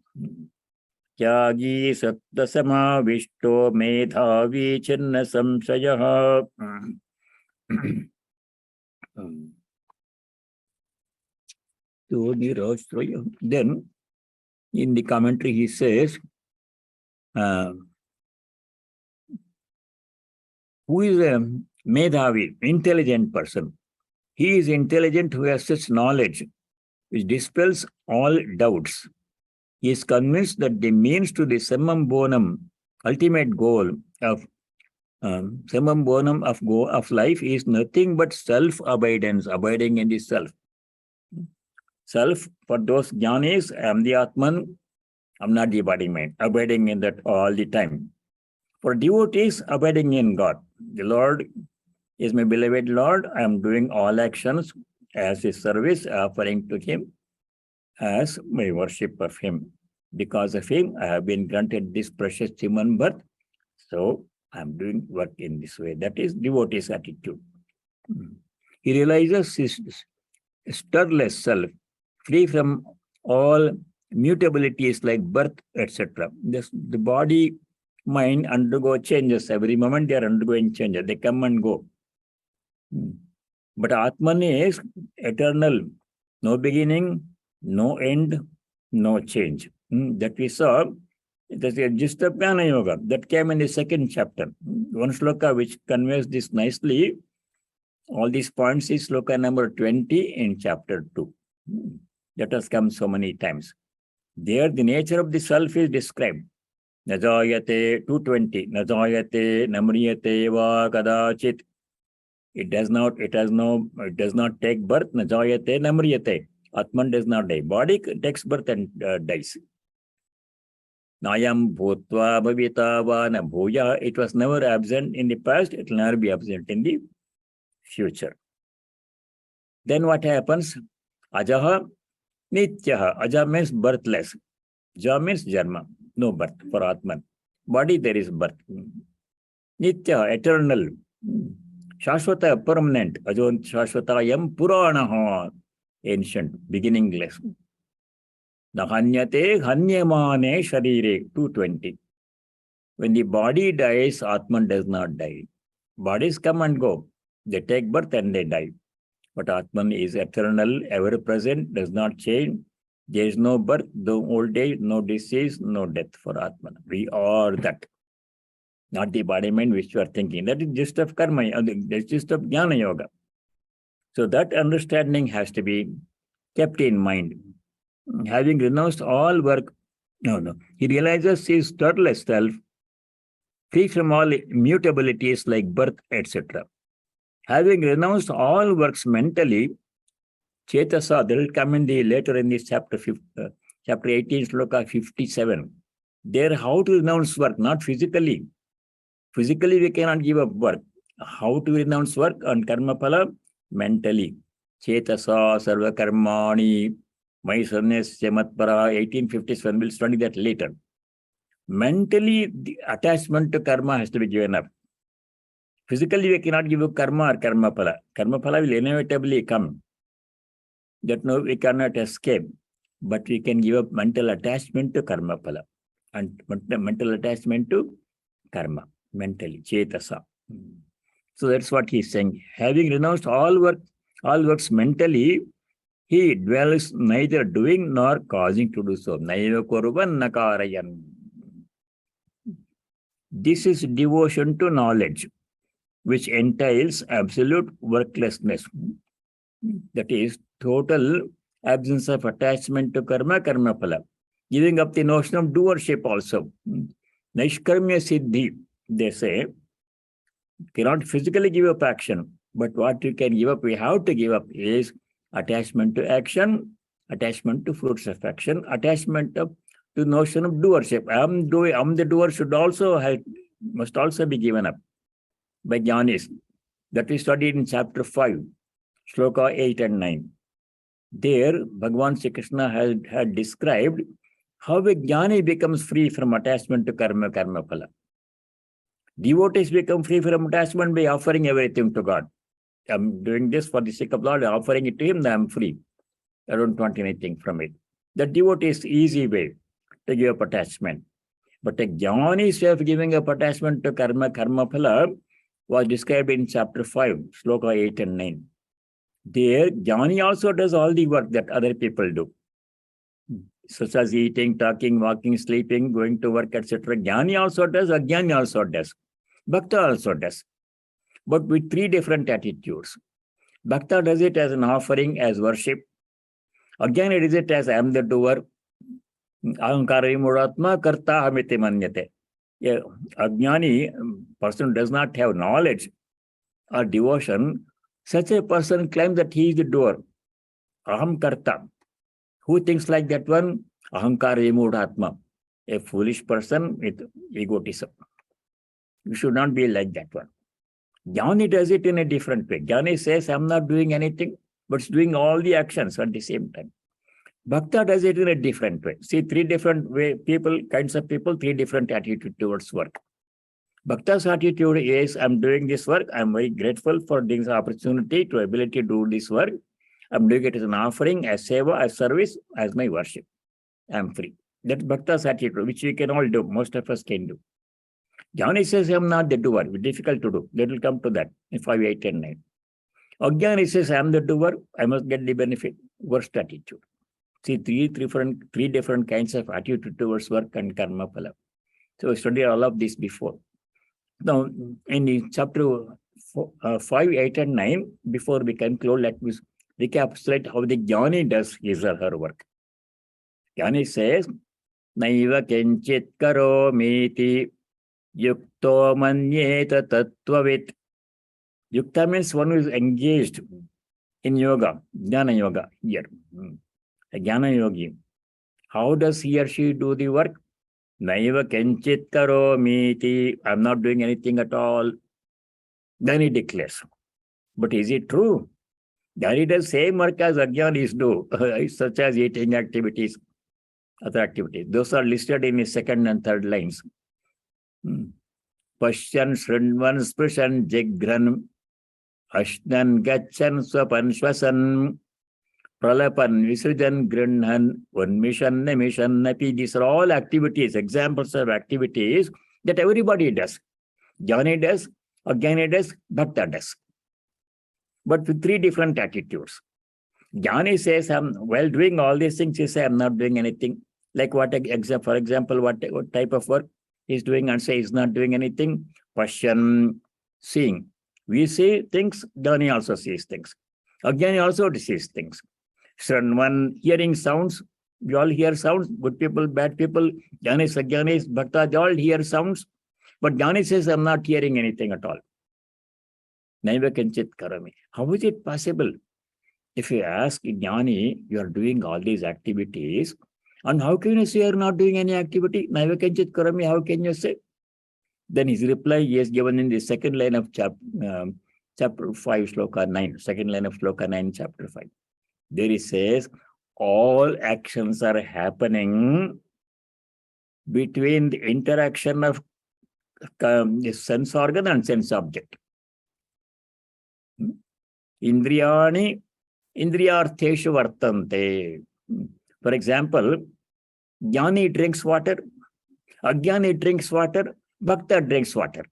Tyagi sattva samavishto medhavi chinna samshayaha. Then, in the commentary, he says, who is a medhavi, intelligent person? He is intelligent who has such knowledge which dispels all doubts. He is convinced that the means to the summum bonum, ultimate goal of of life is nothing but self-abidance, abiding in the self. Self, for those jnanis, I am the Atman, I am not the body mind, abiding in that all the time. For devotees, abiding in God. The Lord is my beloved Lord. I am doing all actions as His service, offering to Him as my worship of Him. Because of Him, I have been granted this precious human birth. So I am doing work in this way. That is devotee's attitude. He realizes his stirless self, free from all mutabilities like birth, etc. The body, mind undergo changes. Every moment they are undergoing changes. They come and go. But Atman is eternal. No beginning, no end, no change. That we saw. That's the gist of Jnana Yoga. That came in the second chapter. One sloka which conveys this nicely. All these points is sloka number 20 in chapter 2. That has come so many times. There the nature of the self is described. Najayate 220. Najayate namriyate va kadachit. It does not take birth. Najayate namriyate. Atman does not die. Body takes birth and dies. Nayam bhutva bhavita va na bhuya. It was never absent in the past. It will never be absent in the future. Then what happens? Ajaha nityaha. Aja means birthless. Ja means Jarma, no birth for Atman. Body, there is birth. Nitya, eternal. Shashvata, permanent. Ajon Shashvatayam Puranaha, ancient, beginningless. Nahanyate hanyamane sharire, 220. When the body dies, Atman does not die. Bodies come and go. They take birth and they die. But Atman is eternal, ever present, does not change. There is no birth, no old age, no disease, no death for Atman. We are that. Not the body mind which you are thinking. That is just of karma, that's just of jnana yoga. So that understanding has to be kept in mind. Having renounced all work, he realizes his total self, free from all mutabilities like birth, etc. Having renounced all works mentally, Chetasa, that will come in the later in this chapter 18, sloka 57. There, how to renounce work, not physically. Physically, we cannot give up work. How to renounce work and karma phala? Mentally. Chetasa, sarva karmani, my sannyas matpara, 1857. We'll study that later. Mentally, the attachment to karma has to be given up. Physically, we cannot give up karma or karma phala. Karma phala will inevitably come. That no, we cannot escape. But we can give up mental attachment to karma phala. And mental attachment to karma. Mentally, chetasa. So that's what he's saying. Having renounced all works mentally, he dwells neither doing nor causing to do so. Naiva koruvan nakarayan. This is devotion to knowledge, which entails absolute worklessness. That is, total absence of attachment to karma phala. Giving up the notion of doership also. Naishkarmya siddhi, they say, cannot physically give up action, but what you can give up, we have to give up is attachment to action, attachment to fruits of action, attachment to notion of doership. I'm the doer must also be given up by jnanis. That we studied in chapter 5, sloka 8 and 9. There, Bhagavan Sri Krishna had described how a jnani becomes free from attachment to karma phala. Devotees become free from attachment by offering everything to God. I'm doing this for the sake of Lord, offering it to Him, then I'm free. I don't want anything from it. The devotee is easy way to give up attachment. But a jnani's way of giving up attachment to karma phala was described in chapter 5, sloka 8 and 9. There, jnani also does all the work that other people do, such as eating, talking, walking, sleeping, going to work, etc. Jnani also does, ajnani also does. Bhakta also does, but with 3 different attitudes. Bhakta does it as an offering, as worship. Ajnani does it as I am the doer. Ahankara vimuratma karta hamiti manyate. A ajnani person does not have knowledge or devotion. Such a person claims that he is the doer. Aham karta. Who thinks like that one? Ahankara vimuratma. A foolish person with egotism. You should not be like that one. Jnani does it in a different way. Jnani says, I'm not doing anything, but it's doing all the actions at the same time. Bhakta does it in a different way. See, 3 different kinds of people, 3 different attitudes towards work. Bhakta's attitude is, I'm doing this work. I'm very grateful for this opportunity, to ability to do this work. I'm doing it as an offering, as seva, as service, as my worship. I'm free. That's Bhakta's attitude, which we can all do. Most of us can do. Jnani says, I'm not the doer. It's difficult to do. They will come to that in 5, 8, and 9. Ajnani says, I'm the doer. I must get the benefit. Worst attitude. See, three different kinds of attitude towards work and karma phala. So we studied all of this before. Now, in the chapter 5, 8, and 9, before we conclude, let me recapitulate how the jnani does his or her work. Jnani says, Naiva kenchit karomiti yukto manyeta tattvavit. Yukta means one who is engaged in yoga, jnana yoga here. A jnana yogi. How does he or she do the work? Naiva kenchit karomiti. I'm not doing anything at all. Then he declares. But is it true? Jnani does same work as ajnanis do, such as eating activities, other activities. Those are listed in the second and third lines. Pashyan, Shrindvan, Sprishan, Jigran, Ashnan, Gachan, Swapan, Shwasan, Pralapan, Visrijan, Grinhan, Unmishan, Nemishan, Napi. These are all activities, examples of activities that everybody does. Jnani does, Ajnani does, Bhakta does. But with three different attitudes. Jnani says, while doing all these things, he says, I'm not doing anything. Like for example, what type of work he's doing and say he's not doing anything? Passion, seeing. We see things, Jnani also sees things. Ajnani also sees things. Shranvan, hearing sounds. We all hear sounds, good people, bad people. Jnanis, Ajnanis, Bhaktas, all hear sounds. But Jnani says, I'm not hearing anything at all. Naiva Kanchit Karami. How is it possible? If you ask Jnani, you are doing all these activities, and how can you say you are not doing any activity? Naiva Kanchit Karami, how can you say? Then his reply is given in the second line of chapter 5, sloka 9, second line of sloka 9, chapter 5. There he says, all actions are happening between the interaction of sense organ and sense object. Indriyani, Indriyartheshu vartante. For example, Jnani drinks water, Ajnani drinks water, Bhakta drinks water.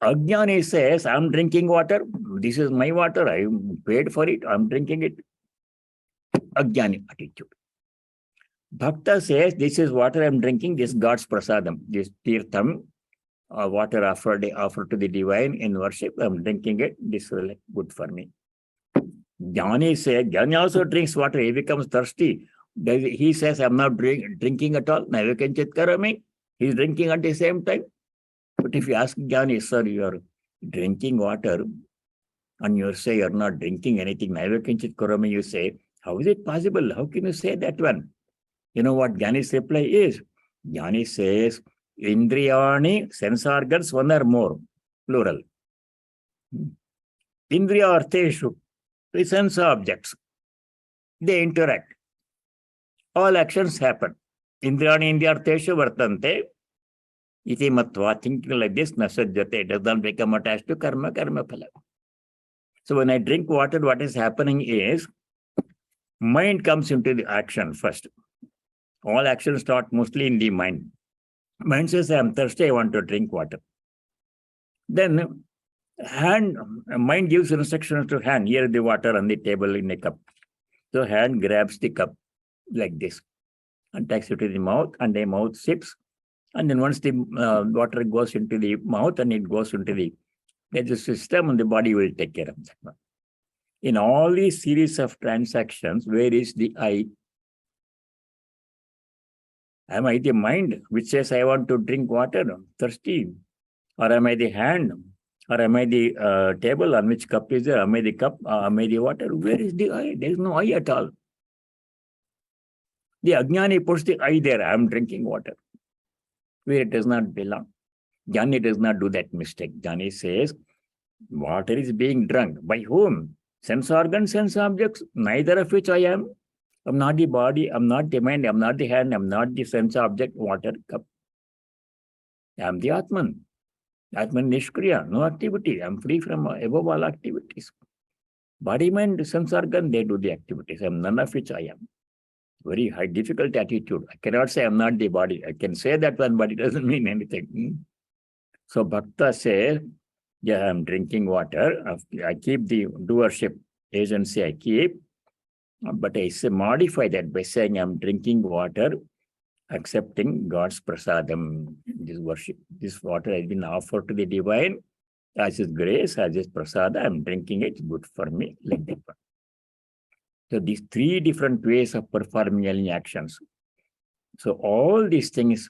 Ajnani says, I'm drinking water, this is my water, I paid for it, I'm drinking it. Ajnani attitude. Bhakta says, this is water I'm drinking, this is God's prasadam, this tirtham, water offered to the divine in worship, I'm drinking it, this is good for me. Jnani says, Jnani also drinks water, he becomes thirsty. He says, I'm not drinking at all. Naivakanchit Karami, he's drinking at the same time. But if you ask Jnani, sir, you are drinking water and you say you're not drinking anything, Naivakanchit Karami, you say, how is it possible? How can you say that one? You know what Jnani's reply is? Jnani says, Indriyani, sense organs, one or more, plural. Indriya artheshu, the sense objects, they interact. All actions happen. Indriyani indriyartheshu vartante, iti matva, thinking like this, nasajjate, it does not become attached to karma, karma phala. So when I drink water, what is happening is, mind comes into the action first. All actions start mostly in the mind. Mind says, I'm thirsty, I want to drink water. Then mind gives instructions to hand, here the water on the table in a cup. So hand grabs the cup like this and takes it to the mouth, and the mouth sips. And then once the water goes into the mouth and it goes into there's a system, and the body will take care of that. In all these series of transactions, where is the I? Am I the mind which says I want to drink water, thirsty? Or am I the hand? Or am I the table on which cup is there? Am I the cup? Am I the water? Where is the I? There is no I at all. The Ajnani puts the I there. I am drinking water, where it does not belong. Jnani does not do that mistake. Jnani says, water is being drunk. By whom? Sense organs, sense objects, neither of which I am. I'm not the body, I'm not the mind, I'm not the hand, I'm not the sense object, water, cup. I'm the Atman. Atman Nishkriya, no activity. I'm free from above all activities. Body, mind, sense organ, they do the activities. I'm none of which I am. Very high, difficult attitude. I cannot say I'm not the body. I can say that one, but it doesn't mean anything. So Bhakta says, yeah, I'm drinking water. I keep the doership agency, I keep. But I say modify that by saying I'm drinking water, accepting God's prasadam, this worship. This water has been offered to the divine as His grace, as His prasada. I'm drinking it, it's good for me, like that one. So these three different ways of performing any actions. So all these things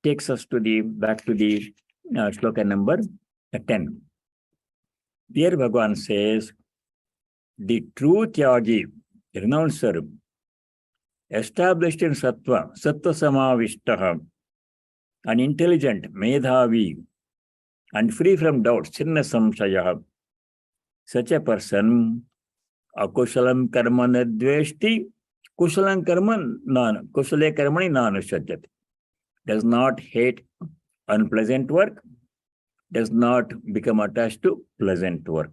takes us to back to the sloka number 10. There Bhagavan says, the true Tyaji, renouncer, established in sattva samavishtaha, an intelligent, medhavi, and free from doubts, chinna samshaya, such a person, akushalam karma nadveshti, Kushalam karma kusale karmani nanushajyate. Does not hate unpleasant work, does not become attached to pleasant work.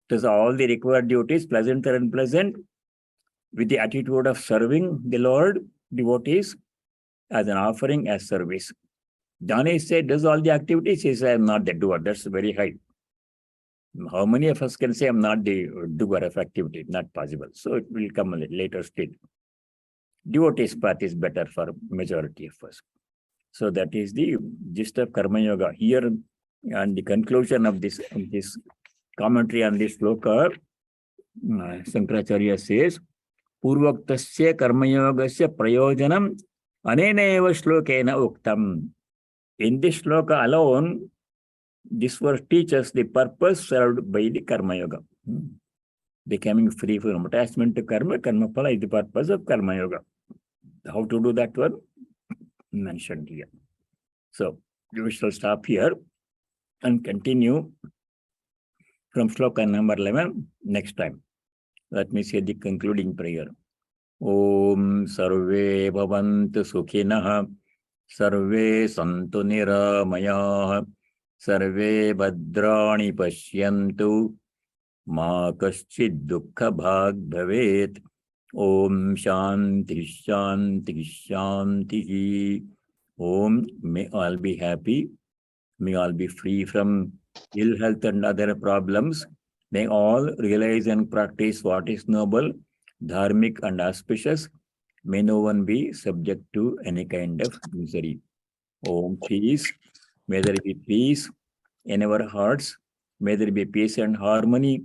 Does all the required duties, pleasant or unpleasant, with the attitude of serving the Lord, devotees, as an offering, as service. Jani said, does all the activities? He said, I am not the doer. That's very high. How many of us can say, I am not the doer of activity? Not possible. So it will come a little later stage. Devotee's path is better for majority of us. So that is the gist of Karma Yoga. Here, and the conclusion of this commentary on this sloka, Shankaracharya says, Purvaktasya Karma Yogasya Prayojanam Aneneva Shlokena Uktam. In this sloka alone, this verse teaches the purpose served by the Karma Yoga. Becoming free from attachment to karma, karma phala is the purpose of Karma Yoga. How to do that one? Mentioned here. So, we shall stop here and continue from sloka number 11 next time. Let me say the concluding prayer. Om Sarve Bhavantu Sukhinah Sarve Santu Niramayah Sarve Bhadrani Pashyantu Ma Kaschid Dukkha Bhag Bhavet. Om Shanti Shanti Shanti. Om, may all be happy. May all be free from ill health and other problems. May all realize and practice what is noble, dharmic and auspicious. May no one be subject to any kind of misery. Om peace. May there be peace in our hearts. May there be peace and harmony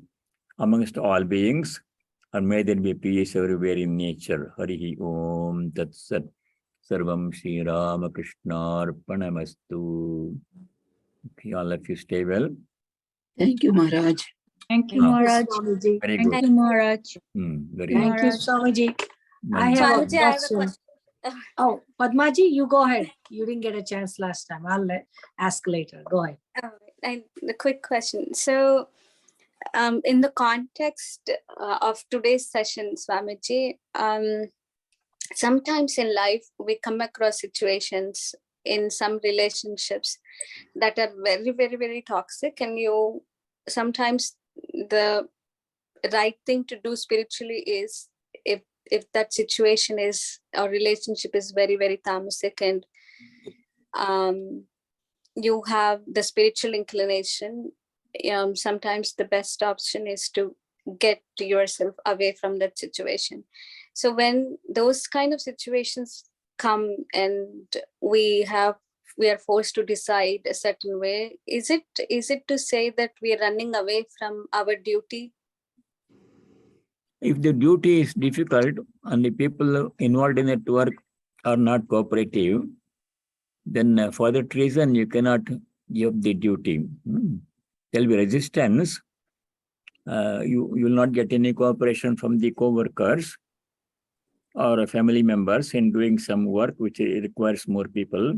amongst all beings. And may there be peace everywhere in nature. Hari Om Tat Sat. Sarvam Sri Ramakrishna Arpanamastu. Okay, all of you stay well. Thank you, Maharaj. Thank you, Maharaj. Swamiji. Very good. Thank you, Maharaj. Very Thank you, Maharaj. Swamiji. I have a Swamiji, I have a question. question. Oh, Padmaji, you go ahead. You didn't get a chance last time. I'll ask later. Go ahead. And the quick question. So, in the context of today's session, Swamiji, sometimes in life we come across situations in some relationships that are very, very, very toxic, and sometimes the right thing to do spiritually is if that situation is or relationship is very, very tamasic, and you have the spiritual inclination, sometimes the best option is to get yourself away from that situation. So when those kind of situations come and we are forced to decide a certain way, is it to say that we are running away from our duty? If the duty is difficult and the people involved in that work are not cooperative, then for that reason you cannot give the duty. There will be resistance. You will not get any cooperation from the co-workers or family members in doing some work which requires more people.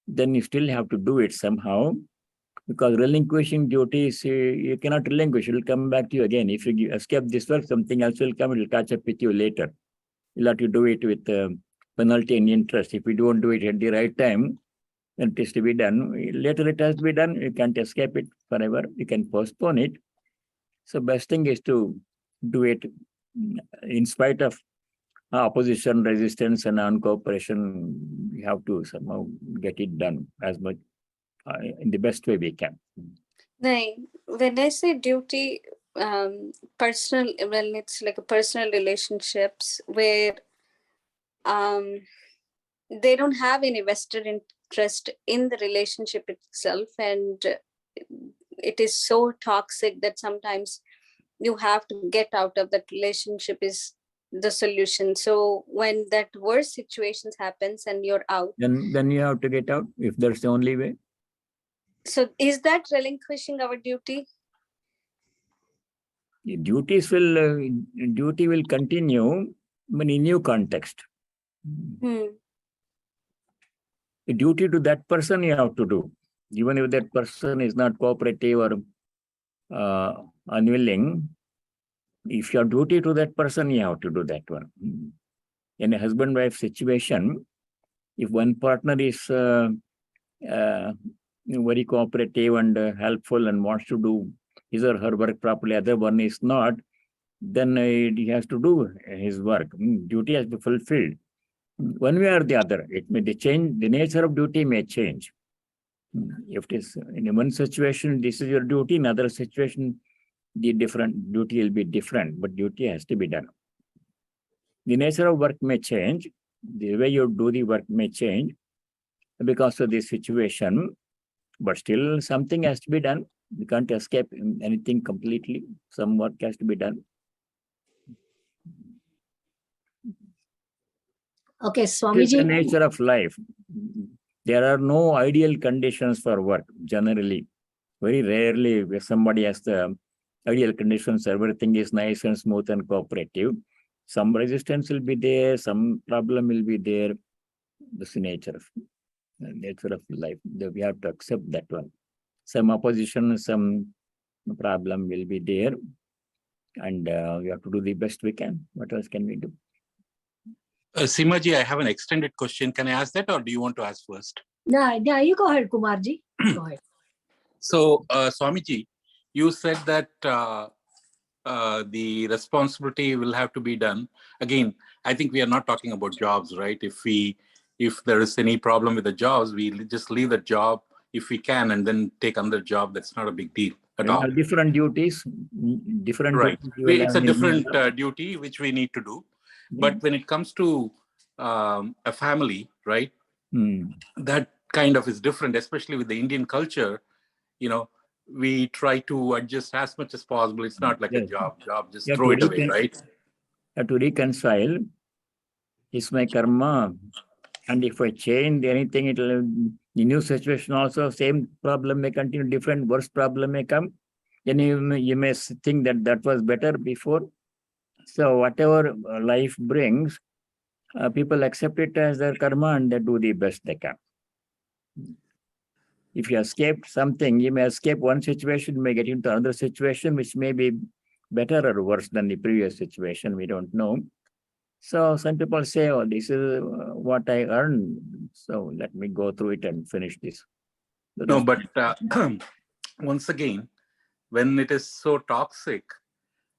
Then you still have to do it somehow, because relinquishing duties, you cannot relinquish. It will come back to you again. If you escape this work, something else will come. It will catch up with you later. You'll have to do it with penalty and interest. If you don't do it at the right time, then it is to be done. Later it has to be done. You can't escape it forever. You can postpone it. So best thing is to do it in spite of opposition, resistance, and non-cooperation. We have to somehow get it done as much in the best way we can. When I say duty, personal, well, it's like a personal relationships where they don't have any vested interest in the relationship itself, and it is so toxic that sometimes you have to get out of that relationship is the solution. So when that worst situations happens and you're out, then you have to get out if that's the only way. So is that relinquishing our duty? Duty will continue, but in new context. The duty to that person you have to do, even if that person is not cooperative or unwilling. If you have duty to that person, you have to do that one. In a husband-wife situation, if one partner is very cooperative and helpful and wants to do his or her work properly, other one is not, then he has to do his work. Duty has to be fulfilled. One way or the other, it may change. The nature of duty may change. If it is in one situation, this is your duty. In another situation, the different duty will be different, but duty has to be done. The nature of work may change. The way you do the work may change because of the situation, but still something has to be done. You can't escape anything completely. Some work has to be done. Okay, It is the Swamiji. nature of life. There are no ideal conditions for work generally. Very rarely where somebody has the ideal conditions, everything is nice and smooth and cooperative. Some resistance will be there, some problem will be there. This is the nature of life. We have to accept that one. Some opposition, some problem will be there, and we have to do the best we can. What else can we do? Simaji, I have an extended question. Can I ask that, or do you want to ask first? Yeah, you go ahead, Kumarji. Go ahead. So, Swamiji, you said that the responsibility will have to be done. Again, I think we are not talking about jobs, right? If there is any problem with the jobs, we just leave the job if we can and then take another job. That's not a big deal at all. Different duties, different Right. duties you will It's a have different duty which we need to do. But when it comes to a family, right, that kind of is different, especially with the Indian culture. We try to adjust as much as possible. It's not like a job, just throw it away, right? To reconcile, is my karma, and if I change anything, it will, the new situation also, same problem may continue, different worse problem may come. Then you may think that was better before. So whatever life brings, people accept it as their karma and they do the best they can. If you escape something, you may escape one situation, you may get into another situation, which may be better or worse than the previous situation. We don't know. So some people say, oh, this is what I earned, so let me go through it and finish this. So no, but once again, when it is so toxic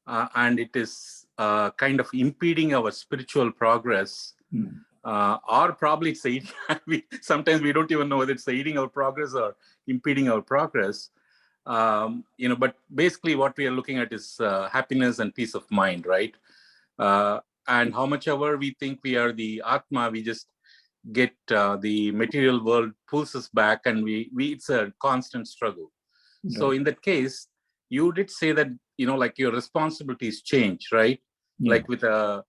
and it is kind of impeding our spiritual progress, or probably it's aiding, sometimes we don't even know whether it's aiding our progress or impeding our progress. But basically what we are looking at is happiness and peace of mind, right? And how much ever we think we are the Atma, we just get the material world pulls us back, and it's a constant struggle. Right. So in that case, you did say that, like your responsibilities change, right? Yeah. Like with a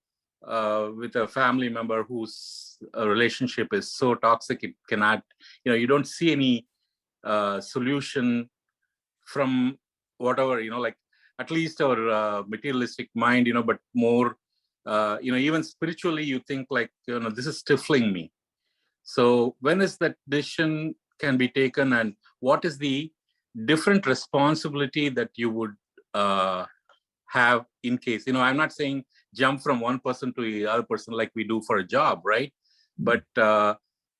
family member whose relationship is so toxic, it cannot, you don't see any solution from whatever, like at least our materialistic mind, but more, even spiritually, you think like, this is stifling me. So when is that decision can be taken, and what is the different responsibility that you would have in case, I'm not saying jump from one person to the other person like we do for a job, right? But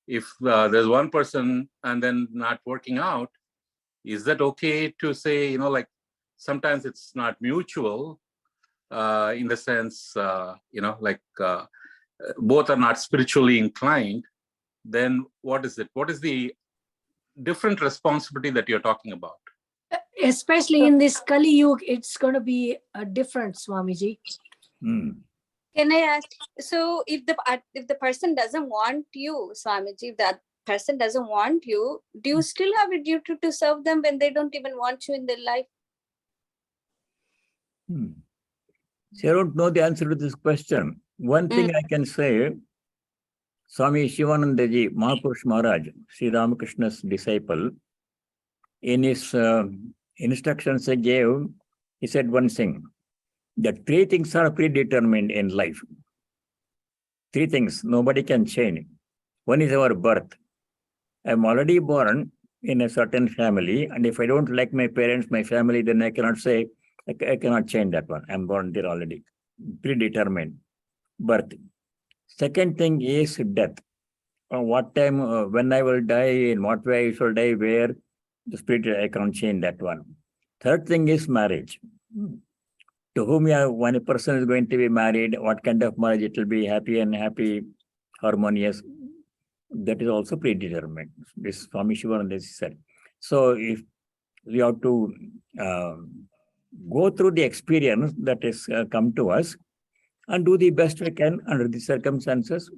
if there's one person and then not working out, is that okay to say, like sometimes it's not mutual in the sense, like both are not spiritually inclined, then what is it? What is the different responsibility that you're talking about? Especially in this Kali Yuga, it's going to be a different, Swamiji. Can I ask? So if the person doesn't want you, Swamiji, if that person doesn't want you, do you still have a duty to serve them when they don't even want you in their life? So I don't know the answer to this question. One thing I can say, Swami Shivananda-ji, Mahapurush Maharaj, Sri Ramakrishna's disciple, in his instructions he gave, he said one thing, that three things are predetermined in life. Three things nobody can change. One is our birth. I'm already born in a certain family, and if I don't like my parents, my family, then I cannot say I cannot change that one. I'm born there already. Predetermined birth. Second thing is death. What time, when I will die, in what way I shall die, where, the spirit, I can't change that one. Third thing is marriage. To whom when a person is going to be married, what kind of marriage it will be, happy, harmonious. That is also predetermined. This Swami Shivananda said. So if we have to go through the experience that has come to us and do the best we can under the circumstances.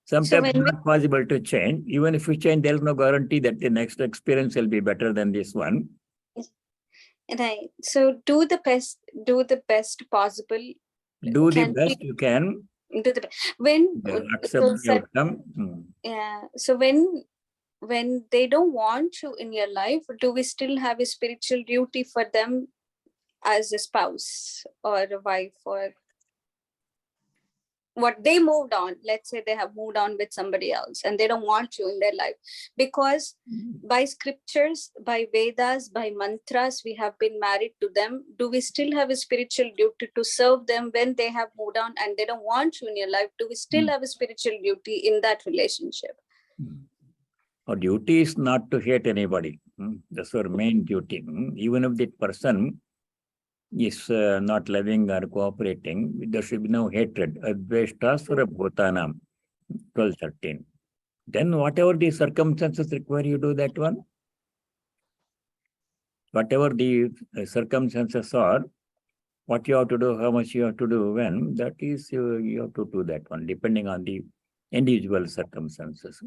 Sometimes it's not possible to change. Even if we change, there is no guarantee that the next experience will be better than this one. Right. So do the best possible. Do the best you can. Do the when Accept the outcome. Yeah. So when they don't want you in your life, do we still have a spiritual duty for them as a spouse or a wife, or what they moved on? Let's say they have moved on with somebody else and they don't want you in their life, because by scriptures, by Vedas, by mantras, we have been married to them. Do we still have a spiritual duty to serve them when they have moved on and they don't want you in your life? Do we still have a spiritual duty in that relationship? Our duty is not to hate anybody. That's our main duty. Even if the person is not loving or cooperating, there should be no hatred. Adveshtasura bhutanam, 12:13. Then whatever the circumstances require, you do that one. Whatever the circumstances are, what you have to do, how much you have to do, when, that is, you have to do that one, depending on the individual circumstances.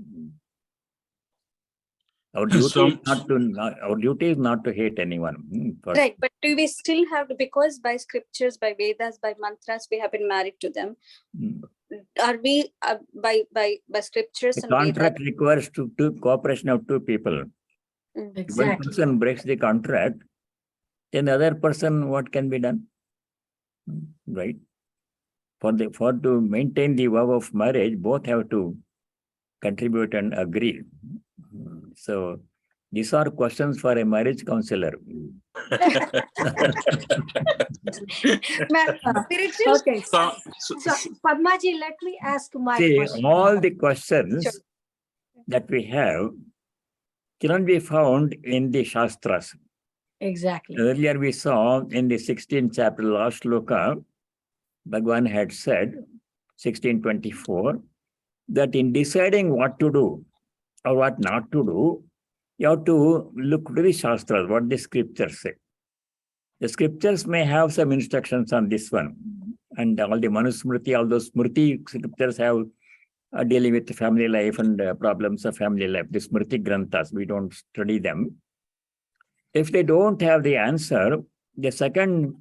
Our duty is not to hate anyone. Right, but do we still have to, because by scriptures, by Vedas, by mantras, we have been married to them. Are we by scriptures the and contract Vedas? requires two cooperation of two people. Exactly. One person breaks the contract, then the other person, what can be done? Right? For to maintain the vow of marriage, both have to contribute and agree. So these are questions for a marriage counselor. Okay. So Padmaji, let me ask my question. All the questions that we have cannot be found in the Shastras. Exactly. Earlier we saw in the 16th chapter, last sloka, Bhagavan had said, 1624, that in deciding what to do or what not to do, you have to look to the Shastras, what the scriptures say. The scriptures may have some instructions on this one. And all the Manusmriti, all those Smriti scriptures have dealing with family life and problems of family life. The Smriti Granthas, we don't study them. If they don't have the answer, the second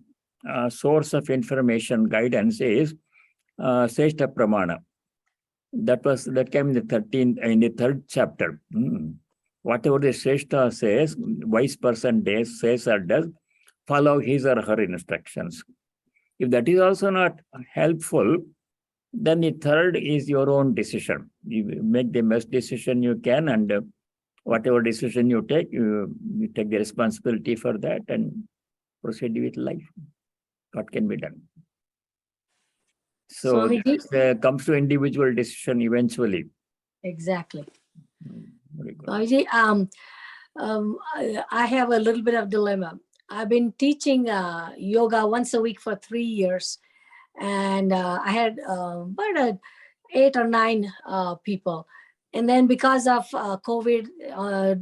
source of information guidance is Seshta Pramana. That came in the third chapter. Whatever the Seshta says, wise person says or does, follow his or her instructions. If that is also not helpful, then the third is your own decision. You make the best decision you can, and whatever decision you take the responsibility for that and proceed with life. What can be done? So it comes to individual decision eventually. Exactly. Very good. Swamiji, I have a little bit of dilemma. I've been teaching yoga once a week for 3 years, and I had about 8 or 9 people. And then because of COVID,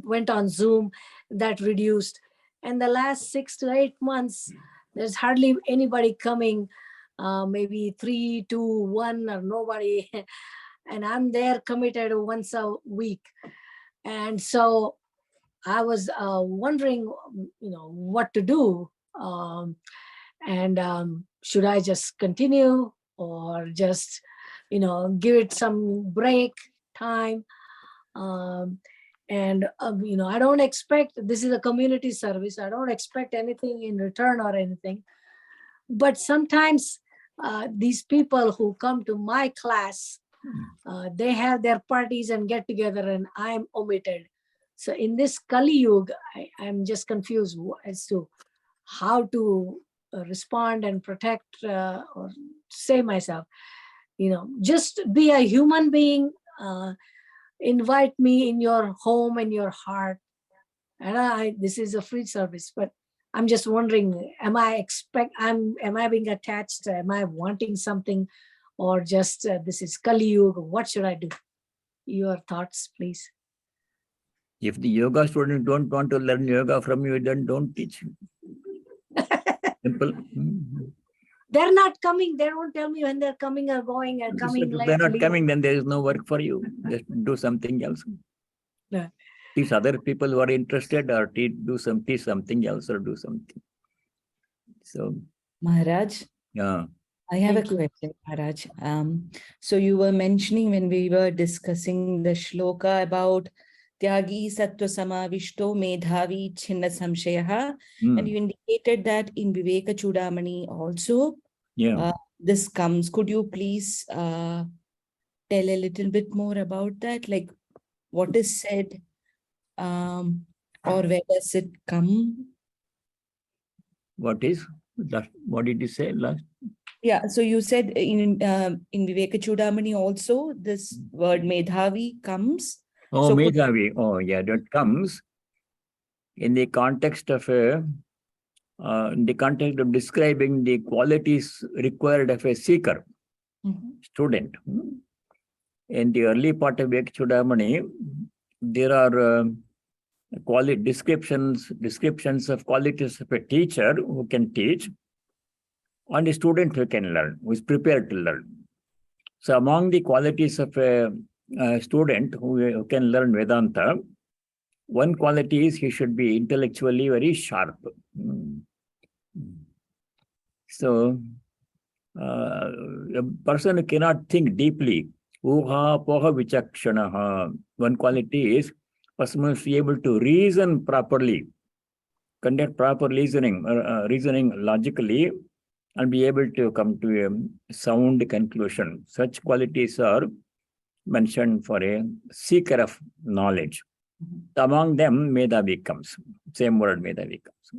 went on Zoom, that reduced. And the last 6 to 8 months, there's hardly anybody coming, maybe 3, 2, 1, or nobody. And I'm there committed once a week. And so I was wondering, what to do. Should I just continue or just, give it some break time? I don't expect, this is a community service. I don't expect anything in return or anything. But sometimes these people who come to my class, they have their parties and get together and I'm omitted. So in this Kali Yuga, I'm just confused as to how to respond and protect or save myself. Just be a human being. Invite me in your home, in your heart. And this is a free service, but I'm just wondering, am I being attached? Am I wanting something, or just this is Kali Yuga? What should I do? Your thoughts, please. If the yoga students don't want to learn yoga from you, then don't teach. Simple. They're not coming. They don't tell me when they're coming or going or coming. If they're not coming, then there is no work for you. Just do something else. Yeah. Teach other people who are interested, or teach something else, or do something. So, Maharaj, yeah. I have Thank a you. question, Maharaj. So you were mentioning when we were discussing the shloka about Tyagi Sattva Samavishto Medhavi Chinna Samshayaha, and you indicated that in Viveka Chudamani also this comes. Could you please tell a little bit more about that? Like what is said, or where does it come? What did you say last? Yeah, so you said in Viveka Chudamani also this word Medhavi comes. Oh, So Medhavi. Oh, yeah, that comes in the context of describing the qualities required of a seeker, student. In the early part of Viveka Chudamani, there are descriptions of qualities of a teacher who can teach, and a student who can learn, who is prepared to learn. So among the qualities of a student who can learn Vedanta, one quality is he should be intellectually very sharp. So a person who cannot think deeply, uha poha vichakshanaha. One quality is person must be able to reason properly, conduct proper reasoning logically, and be able to come to a sound conclusion. Such qualities are mentioned for a seeker of knowledge. Among them, Medhavi comes. Same word, Medhavi comes.